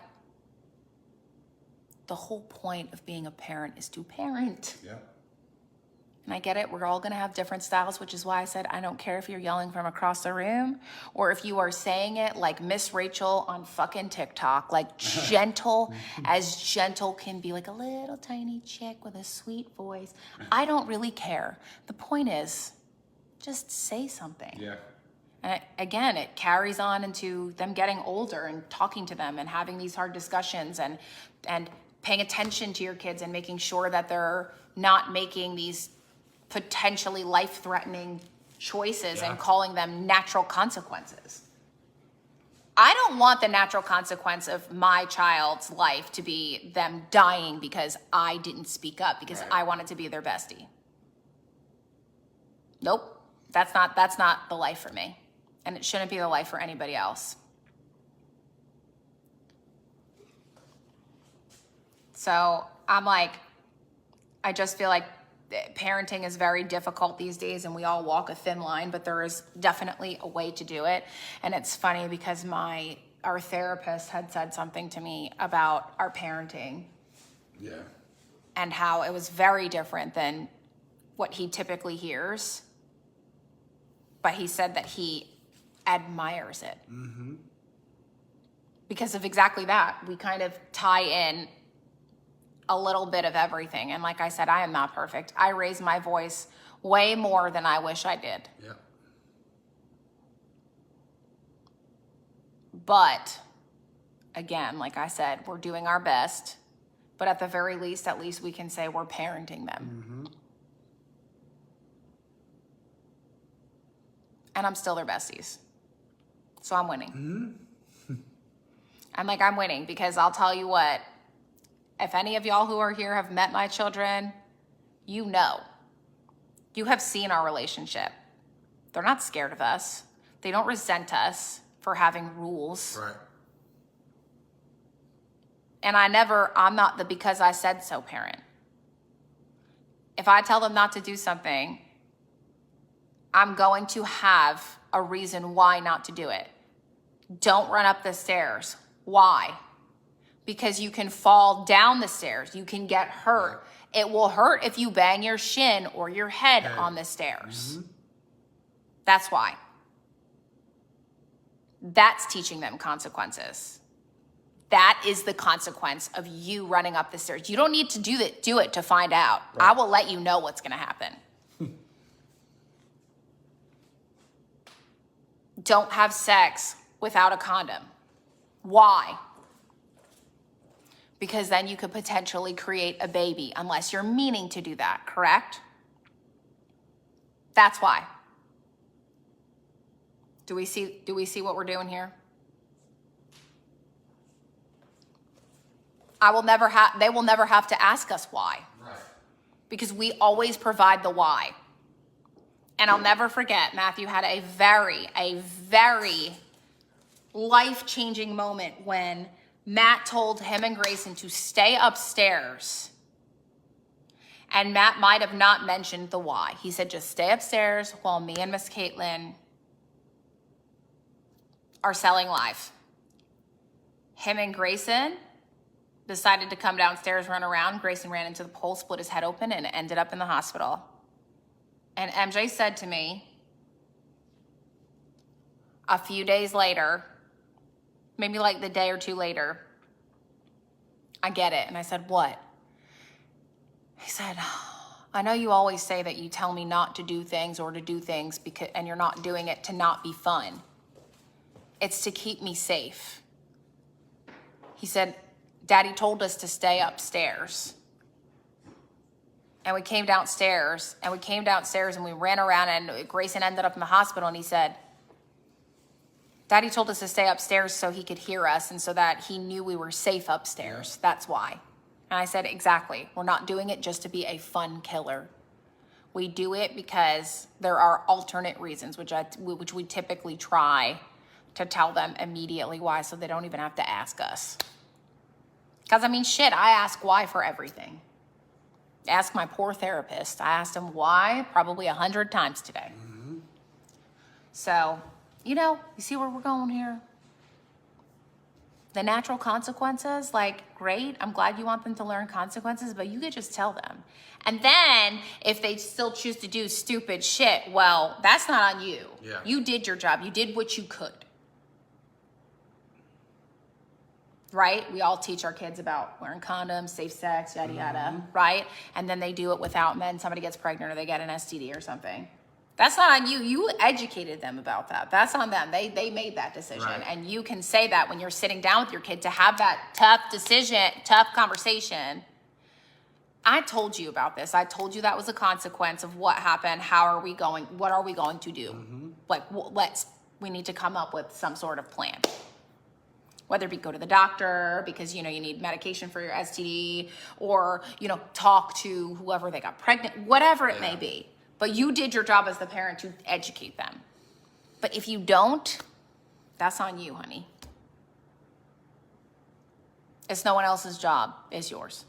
the whole point of being a parent is to parent. Yeah. And I get it, we're all gonna have different styles, which is why I said I don't care if you're yelling from across the room or if you are saying it like Miss Rachel on fucking TikTok, like gentle as gentle can be, like a little tiny chick with a sweet voice. I don't really care. The point is, just say something. Yeah. And again, it carries on into them getting older and talking to them and having these hard discussions and paying attention to your kids and making sure that they're not making these potentially life-threatening choices and calling them natural consequences. I don't want the natural consequence of my child's life to be them dying because I didn't speak up, because I wanted to be their bestie. Nope, that's not the life for me. And it shouldn't be the life for anybody else. So I'm like, I just feel like parenting is very difficult these days and we all walk a thin line, but there is definitely a way to do it. And it's funny because our therapist had said something to me about our parenting. Yeah. And how it was very different than what he typically hears. But he said that he admires it. Mm-hmm. Because of exactly that. We kind of tie in a little bit of everything. And like I said, I am not perfect. I raise my voice way more than I wish I did. Yeah. But again, like I said, we're doing our best. But at the very least, at least we can say we're parenting them. Mm-hmm. And I'm still their besties. So I'm winning. Mm-hmm. I'm winning because I'll tell you what, if any of y'all who are here have met my children, you know. You have seen our relationship. They're not scared of us. They don't resent us for having rules. Right. And I'm not the because I said so parent. If I tell them not to do something, I'm going to have a reason why not to do it. Don't run up the stairs. Why? Because you can fall down the stairs. You can get hurt. Yeah. It will hurt if you bang your shin or your head on the stairs. Mm-hmm. That's why. That's teaching them consequences. That is the consequence of you running up the stairs. You don't need to do it to find out. Right. I will let you know what's going to happen. Don't have sex without a condom. Why? Because then you could potentially create a baby unless you're meaning to do that, correct? That's why. Do we see what we're doing here? They will never have to ask us why. Right. Because we always provide the why. And I'll never forget, Matthew had a very life-changing moment when Matt told him and Grayson to stay upstairs. And Matt might have not mentioned the why. He said, just stay upstairs while me and Miss Caitlin are selling live. Him and Grayson decided to come downstairs, run around. Grayson ran into the pole, split his head open, and ended up in the hospital. And MJ said to me a few days later, maybe like the day or two later, I get it. And I said, what? He said, I know you always say that you tell me not to do things or to do things and you're not doing it to not be fun. It's to keep me safe. He said, Daddy told us to stay upstairs. And we came downstairs and we ran around and Grayson ended up in the hospital and he said, Daddy told us to stay upstairs so he could hear us and so that he knew we were safe upstairs. That's why. And I said, exactly. We're not doing it just to be a fun killer. We do it because there are alternate reasons, which we typically try to tell them immediately why so they don't even have to ask us. Because, I ask why for everything. Ask my poor therapist. I asked him why probably 100 times today. Mm-hmm. So, you see where we're going here? The natural consequences, like, great, I'm glad you want them to learn consequences, but you could just tell them. And then if they still choose to do stupid shit, well, that's not on you. Yeah. You did your job. You did what you could. Right? We all teach our kids about wearing condoms, safe sex, yada, yada, right? And then they do it without, and then somebody gets pregnant or they get an STD or something. That's not on you. You educated them about that. That's on them. They made that decision. Right. And you can say that when you're sitting down with your kid to have that tough decision, tough conversation. I told you about this. I told you that was a consequence of what happened. How are we going? What are we going to do? Like, we need to come up with some sort of plan. Whether it be go to the doctor because, you need medication for your STD or, talk to whoever they got pregnant, whatever it may be. But you did your job as the parent to educate them. But if you don't, that's on you, honey. It's no one else's job. It's yours.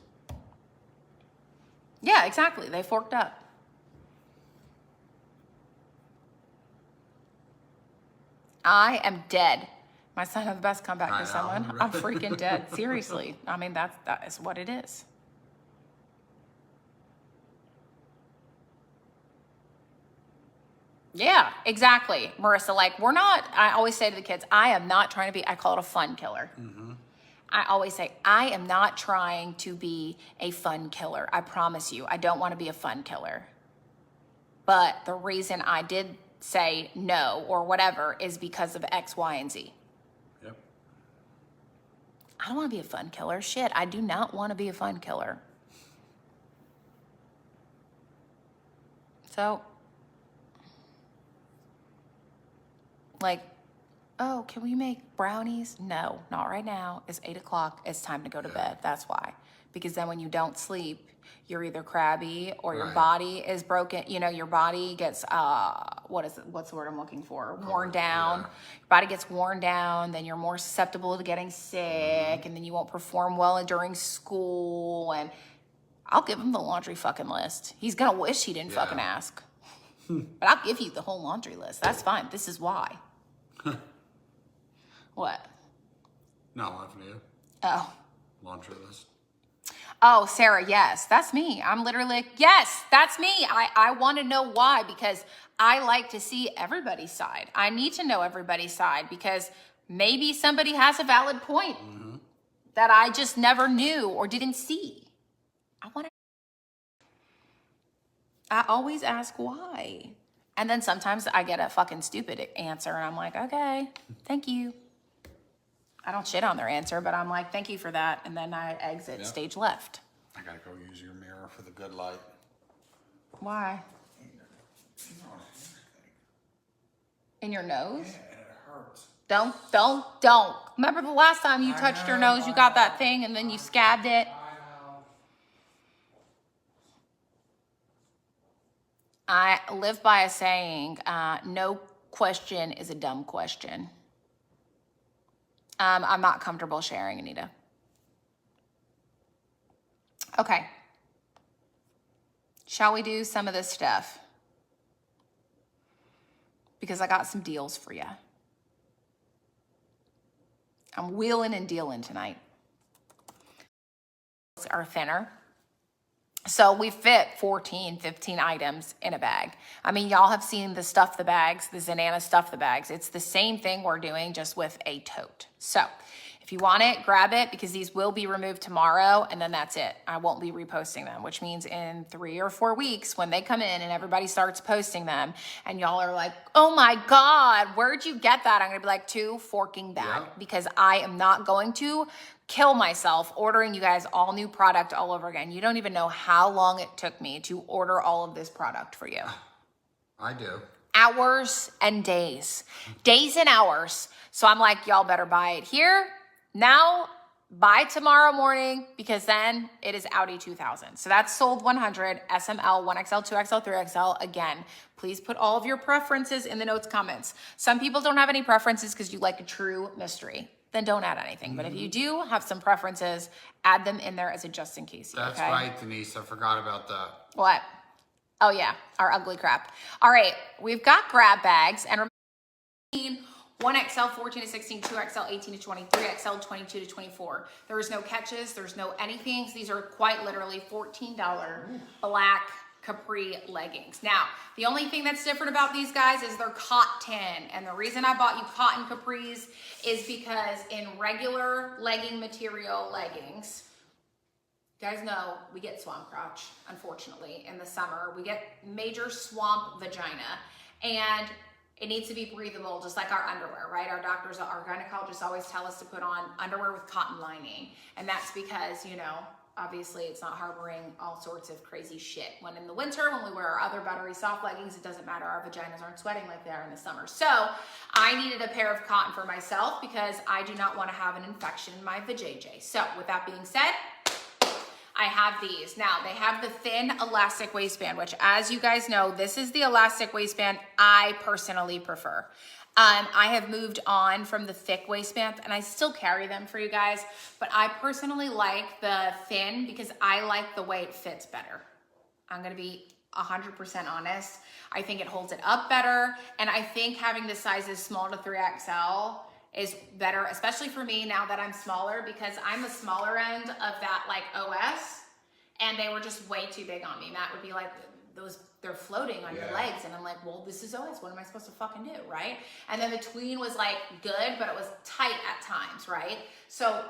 Yeah, exactly. They forked up. I am dead. My son had the best comeback to someone. I'm freaking dead. Seriously. I mean, that is what it is. Yeah, exactly. Marissa, like, I always say to the kids, I am not trying to be, I call it a fun killer. I always say, I am not trying to be a fun killer. I promise you, I don't want to be a fun killer. But the reason I did say no or whatever is because of X, Y, and Z. Yep. I don't want to be a fun killer. Shit, I do not want to be a fun killer. So, like, oh, can we make brownies? No, not right now. It's 8 o'clock. It's time to go to bed. That's why. Because then when you don't sleep, you're either crabby or your body is broken. Your body gets, what's the word I'm looking for? Worn down. Yeah. Your body gets worn down. Then you're more susceptible to getting sick. And then you won't perform well during school. And I'll give him the laundry fucking list. He's going to wish he didn't fucking ask. But I'll give you the whole laundry list. That's fine. This is why. What? Not laughing at you. Oh. Laundry list. Oh, Sarah, yes, that's me. I'm literally like, yes, that's me. I want to know why, because I like to see everybody's side. I need to know everybody's side because maybe somebody has a valid point that I just never knew or didn't see. I always ask why. And then sometimes I get a fucking stupid answer and I'm like, okay, thank you. I don't shit on their answer, but I'm like, thank you for that. And then I exit stage left. I gotta go use your mirror for the good light. Why? In your nose? Yeah, it hurts. Don't. Remember the last time you touched your nose, you got that thing and then you scabbed it? I live by a saying, no question is a dumb question. I'm not comfortable sharing, Anita. Okay. Shall we do some of this stuff? Because I got some deals for you. I'm wheeling and dealing tonight. Are thinner. So we fit 14, 15 items in a bag. I mean, y'all have seen the Stuff the Bags, the Zenana Stuff the Bags. It's the same thing we're doing, just with a tote. So if you want it, grab it, because these will be removed tomorrow, and then that's it. I won't be reposting them, which means in 3 or 4 weeks, when they come in and everybody starts posting them, and y'all are like, oh my God, where'd you get that? I'm gonna be like, too forking bad, because I am not going to kill myself ordering you guys all new product all over again. You don't even know how long it took me to order all of this product for you. I do. Hours and days. Days and hours. So I'm like, y'all better buy it here, now, by tomorrow morning, because then it is Audi 2000. So that's sold 100, SML, 1XL, 2XL, 3XL. Again, please put all of your preferences in the notes comments. Some people don't have any preferences because you like a true mystery. Then don't add anything. But if you do have some preferences, add them in there as a just in case. That's okay? right, Denise. I forgot about that. What? Oh yeah, our ugly crap. All right, we've got grab bags and 1XL 14 to 16, 2XL 18 to 20, 3XL 22 to 24. There is no catches, there's no anything. These are quite literally $14 black capri leggings. Now, the only thing that's different about these guys is they're cotton. And the reason I bought you cotton capris is because in regular legging material leggings, you guys know we get swamp crotch, unfortunately, in the summer. We get major swamp vagina. And it needs to be breathable, just like our underwear, right? Our doctors, our gynecologists always tell us to put on underwear with cotton lining. And that's because, you know, obviously it's not harboring all sorts of crazy shit. When in the winter, when we wear our other buttery soft leggings, it doesn't matter. Our vaginas aren't sweating like they are in the summer. So I needed a pair of cotton for myself because I do not want to have an infection in my vajayjay. So with that being said, I have these. Now, they have the thin elastic waistband, which as you guys know, this is the elastic waistband I personally prefer. I have moved on from the thick waistband and I still carry them for you guys, but I personally like the thin because I like the way it fits better. I'm gonna be 100% honest. I think it holds it up better, and I think having the sizes small to 3XL is better, especially for me now that I'm smaller, because I'm the smaller end of that like OS, and they were just way too big on me. Matt would be like, they're floating on your legs, and I'm like, well, this is OS, what am I supposed to fucking do, right? And then the tween was like good, but it was tight at times, right? So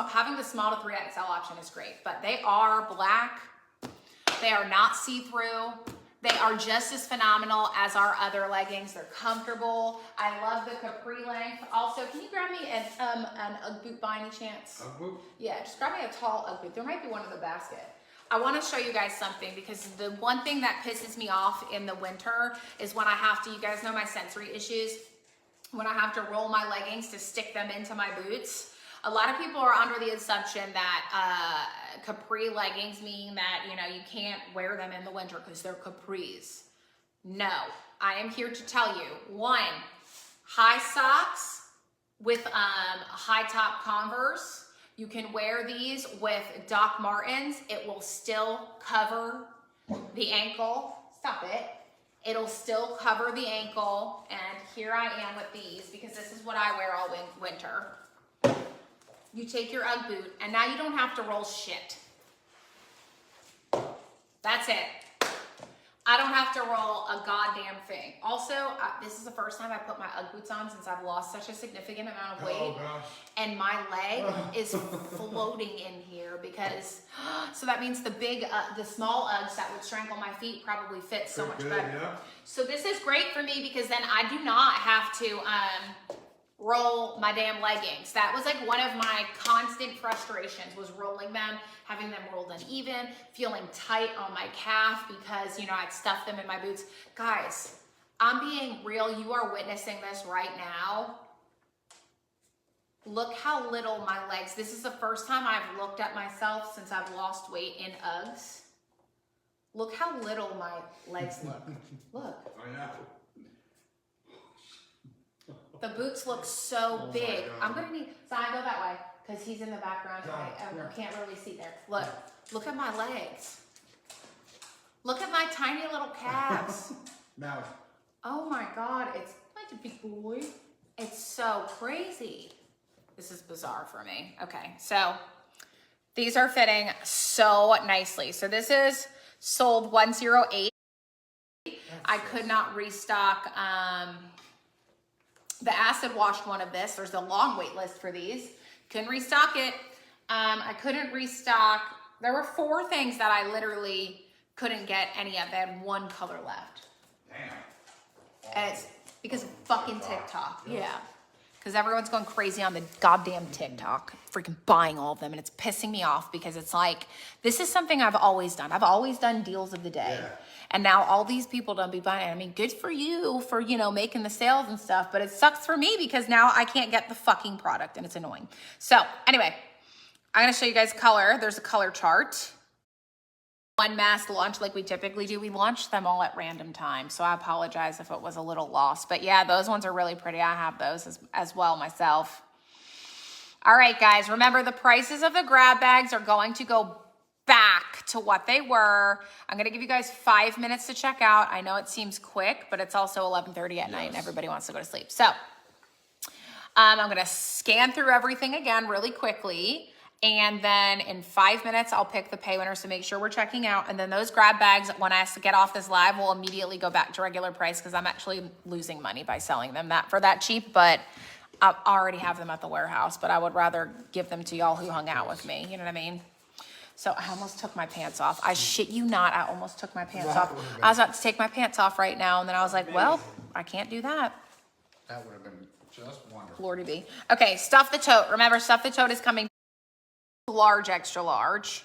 having the small to 3XL option is great, but they are black, they are not see-through, they are just as phenomenal as our other leggings. They're comfortable. I love the capri length. Also, can you grab me an Ugg boot by any chance? Ugg boot? Yeah, just grab me a tall Ugg boot. There might be one in the basket. I want to show you guys something, because the one thing that pisses me off in the winter is when I have to, you guys know my sensory issues, when I have to roll my leggings to stick them into my boots. A lot of people are under the assumption that capri leggings mean that, you know, you can't wear them in the winter because they're capris. No, I am here to tell you, one, high socks with high top Converse. You can wear these with Doc Martens. It will still cover the ankle. Stop it. It'll still cover the ankle. And here I am with these, because this is what I wear all winter. You take your Ugg boot, and now you don't have to roll shit. That's it. I don't have to roll a goddamn thing. Also, this is the first time I put my Ugg boots on since I've lost such a significant amount of weight. Oh gosh. And my leg is floating in here because, so that means the small Uggs that would strangle my feet probably fit so much better. Yeah. So this is great for me because then I do not have to roll my damn leggings. That was like one of my constant frustrations, was rolling them, having them rolled uneven, feeling tight on my calf because, you know, I'd stuffed them in my boots. Guys, I'm being real. You are witnessing this right now. Look how little my legs, this is the first time I've looked at myself since I've lost weight in Uggs. Look how little my legs look. Look. I know. The boots look so big. I'm gonna need, so I go that way because he's in the background. I can't really see there. Look at my legs. Look at my tiny little calves. Now. Oh my God, it's like a big boy. It's so crazy. This is bizarre for me. Okay, so these are fitting so nicely. So this is sold 108. I could not restock the acid washed one of this. There's a long wait list for these. Couldn't restock it. I couldn't restock. There were 4 things that I literally couldn't get any of. They had 1 color left. Damn. And it's because of fucking TikTok. Yeah. Because everyone's going crazy on the goddamn TikTok, freaking buying all of them. And it's pissing me off because it's like, this is something I've always done. I've always done deals of the day. Yeah. And now all these people don't be buying it. I mean, good for you for, you know, making the sales and stuff, but it sucks for me because now I can't get the fucking product and it's annoying. So anyway, I'm gonna show you guys color. There's a color chart. One mass launch like we typically do. We launch them all at random times. So I apologize if it was a little lost, but yeah, those ones are really pretty. I have those as well myself. All right, guys, remember the prices of the grab bags are going to go back to what they were. I'm gonna give you guys 5 minutes to check out. I know it seems quick, but it's also 11:30 at night and everybody wants to go to sleep. So I'm gonna scan through everything again really quickly. And then in 5 minutes, I'll pick the pay winner, so make sure we're checking out. And then those grab bags, when I get off this live, will immediately go back to regular price because I'm actually losing money by selling them for that cheap. But I already have them at the warehouse, but I would rather give them to y'all who hung out with me. You know what I mean? So I almost took my pants off. I shit you not, I almost took my pants off. I was about to take my pants off right now, and then I was like, well, I can't do that. That would have been just wonderful. Lordy be. Okay, stuff the tote. Remember, stuff the tote is coming large, extra large,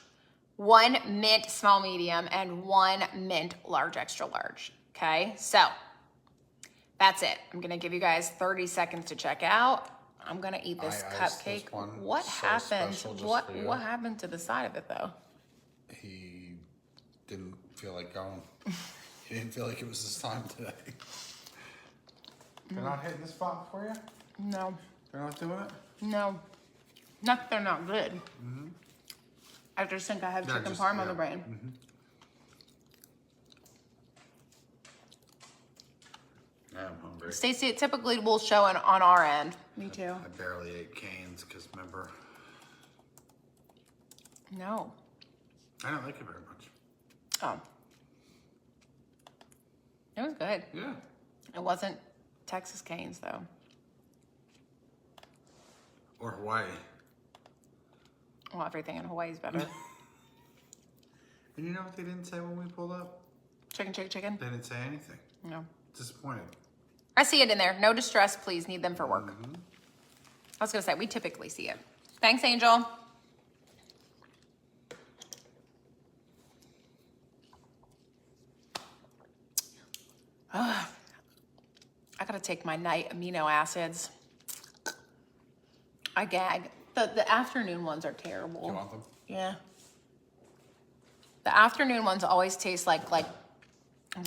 1 mint small medium, and 1 mint large, extra large. Okay, so that's it. I'm gonna give you guys 30 seconds to check out. I'm gonna eat this I iced cupcake. this one What so happened? special just What for you. what happened to the side of it though? He didn't feel like going. He didn't feel like it was his time today. They're not hitting the spot for you? No, They're not doing it? no, not that they're not good. I just think I have Yeah, chicken just- parm on yeah. the brain. Yeah, I'm hungry. Stacey, it typically will show on our end. Me too. I barely ate Cane's because remember, No. I don't like it very much. Oh. It was good. Yeah. It wasn't Texas Canes though. Or Hawaii. Well, everything in Hawaii is better. And you know what they didn't say when we pulled up? Chicken, chicken, chicken. They didn't say anything. No. Disappointed. I see it in there. No distress, please. Need them for work. I was gonna say we typically see it. Thanks, Angel. I gotta take my night amino acids. I gag. The afternoon ones are terrible. You want them? Yeah. The afternoon ones always taste like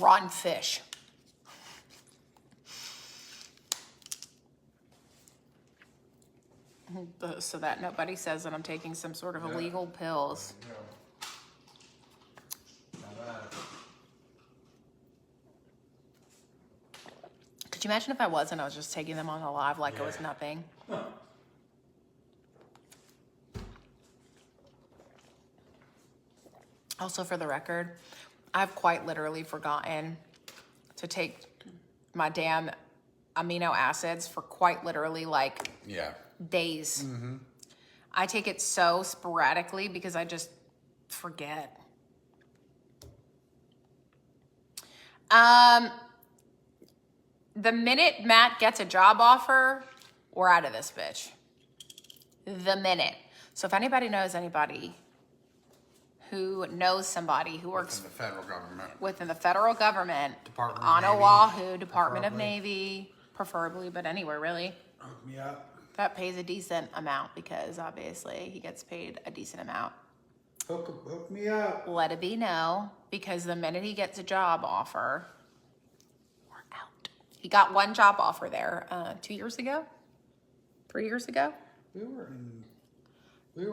rotten fish. So that nobody says that I'm taking some sort of Yeah. illegal pills. Could you imagine if I wasn't? I was just taking them on the live like it was nothing. Also, for the record, I've quite literally forgotten to take my damn amino acids for quite literally like Yeah. days. I take it so sporadically because I just forget. The minute Matt gets a job offer, we're out of this bitch. The minute. So if anybody knows anybody who knows somebody who works In the federal government. within the federal government, Department of on Navy, Oahu, Department of preferably. Navy, preferably, but anywhere really, Hook me up. that pays a decent amount because obviously he gets paid a decent amount. Hook me up. Let it be known because the minute he gets a job offer, we're out. He got one job offer there 2 years ago, 3 years ago. We were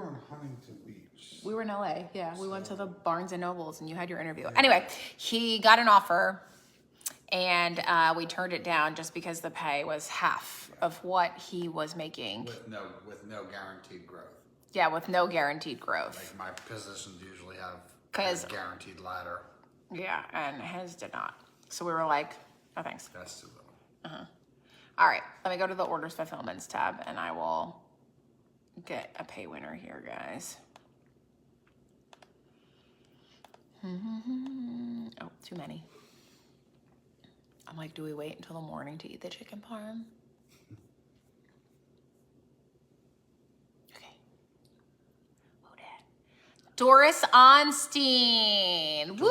in Huntington Beach. We were in LA. Yeah, we went to the Barnes and Nobles and you had your interview. Anyway, he got an offer and we turned it down just because the pay was half of what he was making. With no guaranteed growth. Yeah, with no guaranteed growth. Like my positions usually have 'Cause- a guaranteed ladder. Yeah, and his did not. So we were like, no thanks. That's too little. All right, let me go to the orders fulfillments tab and I will get a pay winner here, guys. Oh, too many. I'm like, do we wait until the morning to eat the chicken parm? Okay. Who dat? Doris Onstein. Woo!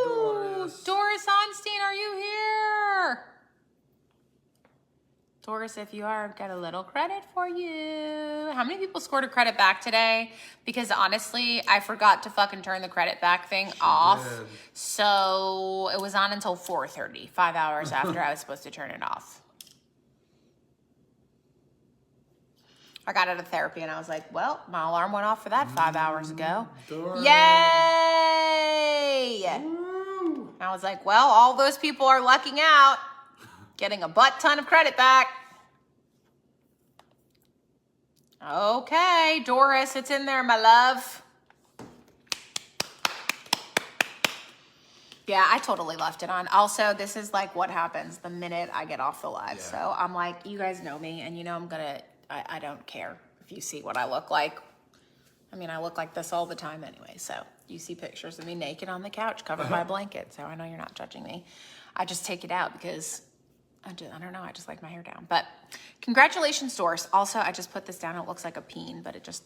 Doris. Doris Onstein, are you here? Doris, if you are, I've got a little credit for you. How many people scored a credit back today? Because honestly, I forgot to fucking turn the credit back thing off. did. So it was on until 4:30, 5 hours after I was supposed to turn it off. I got out of therapy and I was like, well, my alarm went off for that 5 hours ago. Doris. Yay! Woo! I was like, well, all those people are lucking out, getting a butt ton of credit back. Okay, Doris, it's in there, my love. Yeah, I totally left it on. Also, this is like what happens the minute I get off the live. Yeah. So I'm like, you guys know me, and you know I don't care if you see what I look like. I mean, I look like this all the time anyway. So you see pictures of me naked on the couch covered by a blanket. So I know you're not judging me. I just take it out because I don't know. I just like my hair down. But congratulations, Doris. Also, I just put this down. It looks like a peen, but it just,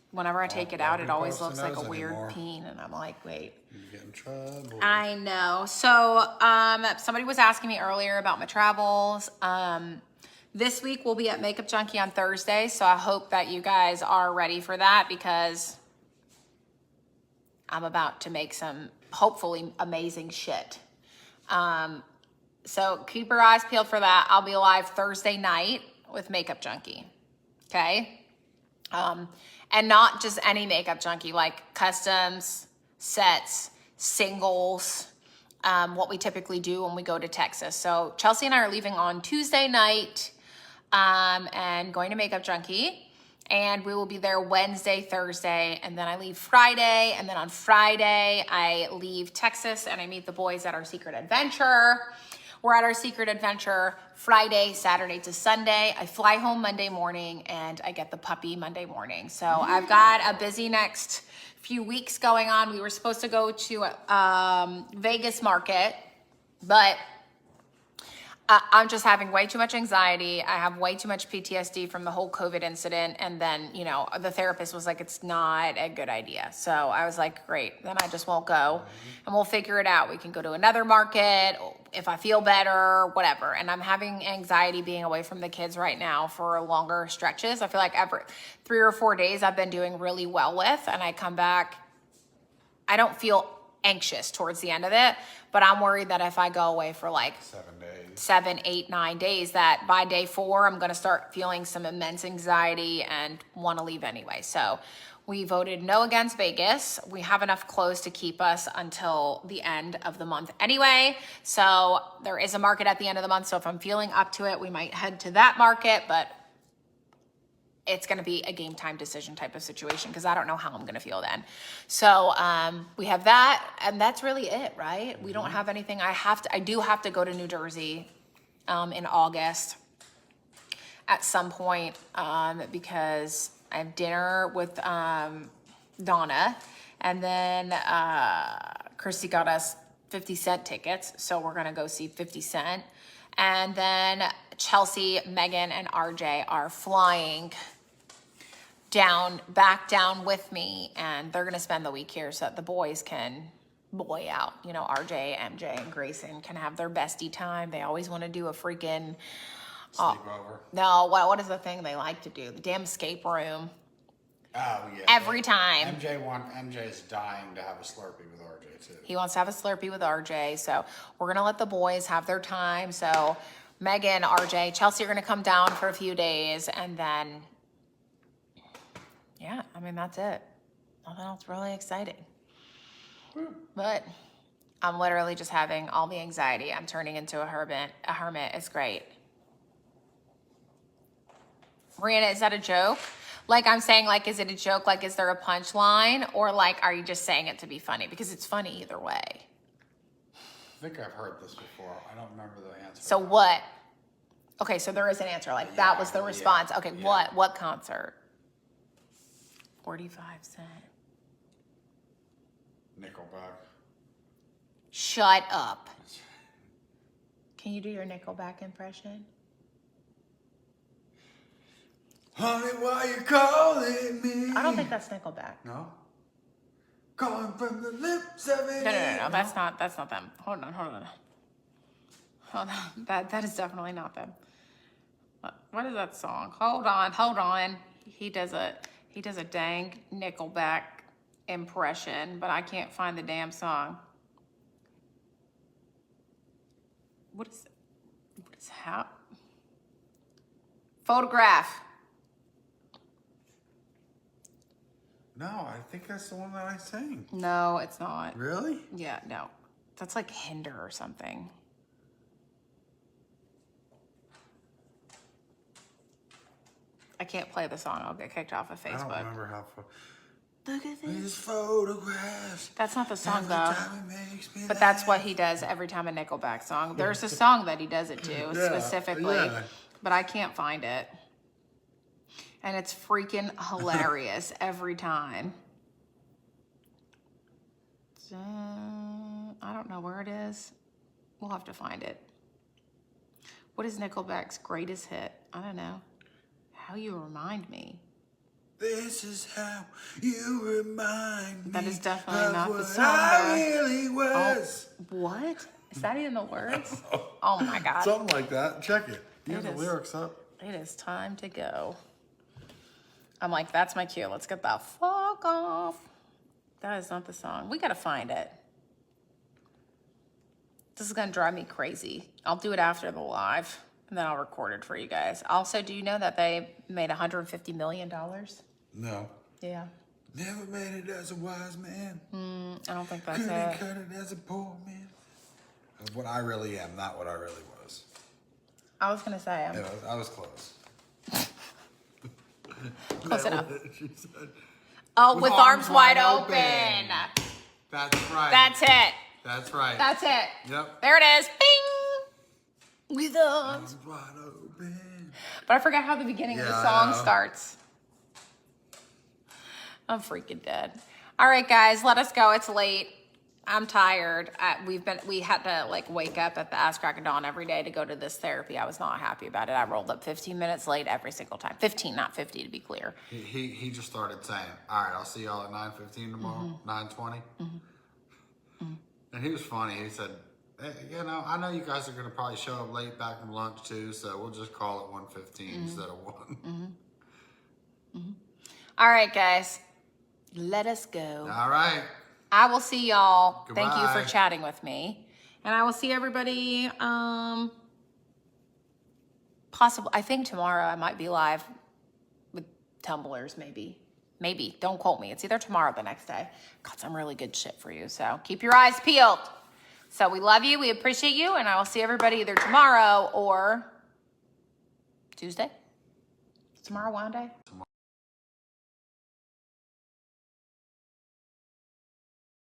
whenever I take it out, it always looks like a weird peen. And I'm like, wait. You get in trouble. I know. So somebody was asking me earlier about my travels. This week we'll be at Makeup Junkie on Thursday. So I hope that you guys are ready for that because I'm about to make some hopefully amazing shit. So keep your eyes peeled for that. I'll be live Thursday night with Makeup Junkie. Okay. And not just any Makeup Junkie, like customs, sets, singles, what we typically do when we go to Texas. So Chelsea and I are leaving on Tuesday night and going to Makeup Junkie. And we will be there Wednesday, Thursday, and then I leave Friday. And then on Friday, I leave Texas and I meet the boys at our secret adventure. We're at our secret adventure Friday, Saturday to Sunday. I fly home Monday morning and I get the puppy Monday morning. So I've got a busy next few weeks going on. We were supposed to go to Vegas market, but I'm just having way too much anxiety. I have way too much PTSD from the whole COVID incident. And then, you know, the therapist was like, it's not a good idea. So I was like, great, then I just won't go and we'll figure it out. We can go to another market if I feel better, whatever. And I'm having anxiety being away from the kids right now for longer stretches. I feel like every 3 or 4 days I've been doing really well with, and I come back, I don't feel anxious towards the end of it, but I'm worried that if I go away for like 7, 8, 9 days, that by day 4, I'm going to start feeling some immense anxiety and want to leave anyway. So we voted no against Vegas. We have enough clothes to keep us until the end of the month anyway. So there is a market at the end of the month. So if I'm feeling up to it, we might head to that market, but it's going to be a game time decision type of situation because I don't know how I'm going to feel then. So we have that, and that's really it, right? We don't have anything. I do have to go to New Jersey in August at some point because I have dinner with Donna, and then Christy got us 50 Cent tickets, so we're going to go see 50 Cent. And then Chelsea, Megan, and RJ are flying back down with me, and they're gonna spend the week here so that the boys can boy out. You know, RJ, MJ, and Grayson can have their bestie time. They always want to do a freaking sleepover. No, what is the thing they like to do? The damn escape room. Oh yeah. Every time. MJ is dying to have a Slurpee with RJ too. He wants to have a Slurpee with RJ, so we're gonna let the boys have their time. So Megan, RJ, Chelsea are gonna come down for a few days, and then yeah, I mean, that's it. Nothing else really exciting. But I'm literally just having all the anxiety. I'm turning into a hermit. It's great. Mariana, is that a joke? Like I'm saying, like, is it a joke? Like, is there a punchline? Or like, are you just saying it to be funny? Because it's funny either way. I think I've heard this before. I don't remember the answer. So what? Okay, so there is an answer. Like, that was the response. Okay, yeah. What concert? 45 Cent. Nickelback. Shut up. Can you do your Nickelback impression? Honey, why you calling me? I don't think that's Nickelback. No? Calling from the lips of it. No. That's not them. Hold on. That is definitely not them. What is that song? Hold on. He does a dang Nickelback impression, but I can't find the damn song. What is how? Photograph. No, I think that's the one that I sang. No, it's not. Really? Yeah, no. That's like Hinder or something. I can't play the song. I'll get kicked off of I don't Facebook. remember how. Look at this. These photographs. That's not the song every though. time it makes me But that's laugh. what he does every time a Nickelback song. There's a song that he does it to specifically, yeah. but I can't find it. And it's freaking hilarious every time. I don't know where it is. We'll have to find it. What is Nickelback's greatest hit? I don't know. How You Remind Me. This is how you remind me. That is definitely of not the what song, I though. really was. What? Is that even the words? Oh my God. Something like that. Check it. You have It the is. lyrics up. It is time to go. I'm like, that's my cue. Let's get the fuck off. That is not the song. We gotta find it. This is gonna drive me crazy. I'll do it after the live, and then I'll record it for you guys. Also, do you know that they made $150 million? No. Yeah. Never made it as a wise man. I don't think that's Couldn't it. cut it as a poor man. That's what I really am, not what I really was. I was gonna say, I was close. Close enough. She said. Oh, with arms wide open. That's right. That's it. That's right. That's it. Yep. There it is. Bing. With arms. Arms wide open. But I forgot how the beginning of the Yeah, I song know. starts. I'm freaking dead. All right, guys, let us go. It's late. I'm tired. We had to like wake up at the ass crack of dawn every day to go to this therapy. I was not happy about it. I rolled up 15 minutes late every single time. 15, not 50 to be clear. He just started saying, "All right, I'll see y'all at 9:15 tomorrow, 9:20." And he was funny. He said, hey, "You know, I know you guys are gonna probably show up late back from lunch too, so we'll just call it 1:15 instead of 1." All right, guys, let us go. All right. I will see y'all. Thank you for Goodbye. chatting with me. And I will see everybody, possible. I think tomorrow I might be live with tumblers, maybe. Maybe. Don't quote me. It's either tomorrow or the next day. Got some really good shit for you. So keep your eyes peeled. So we love you. We appreciate you. And I will see everybody either tomorrow or Tuesday. Is tomorrow Wound Day?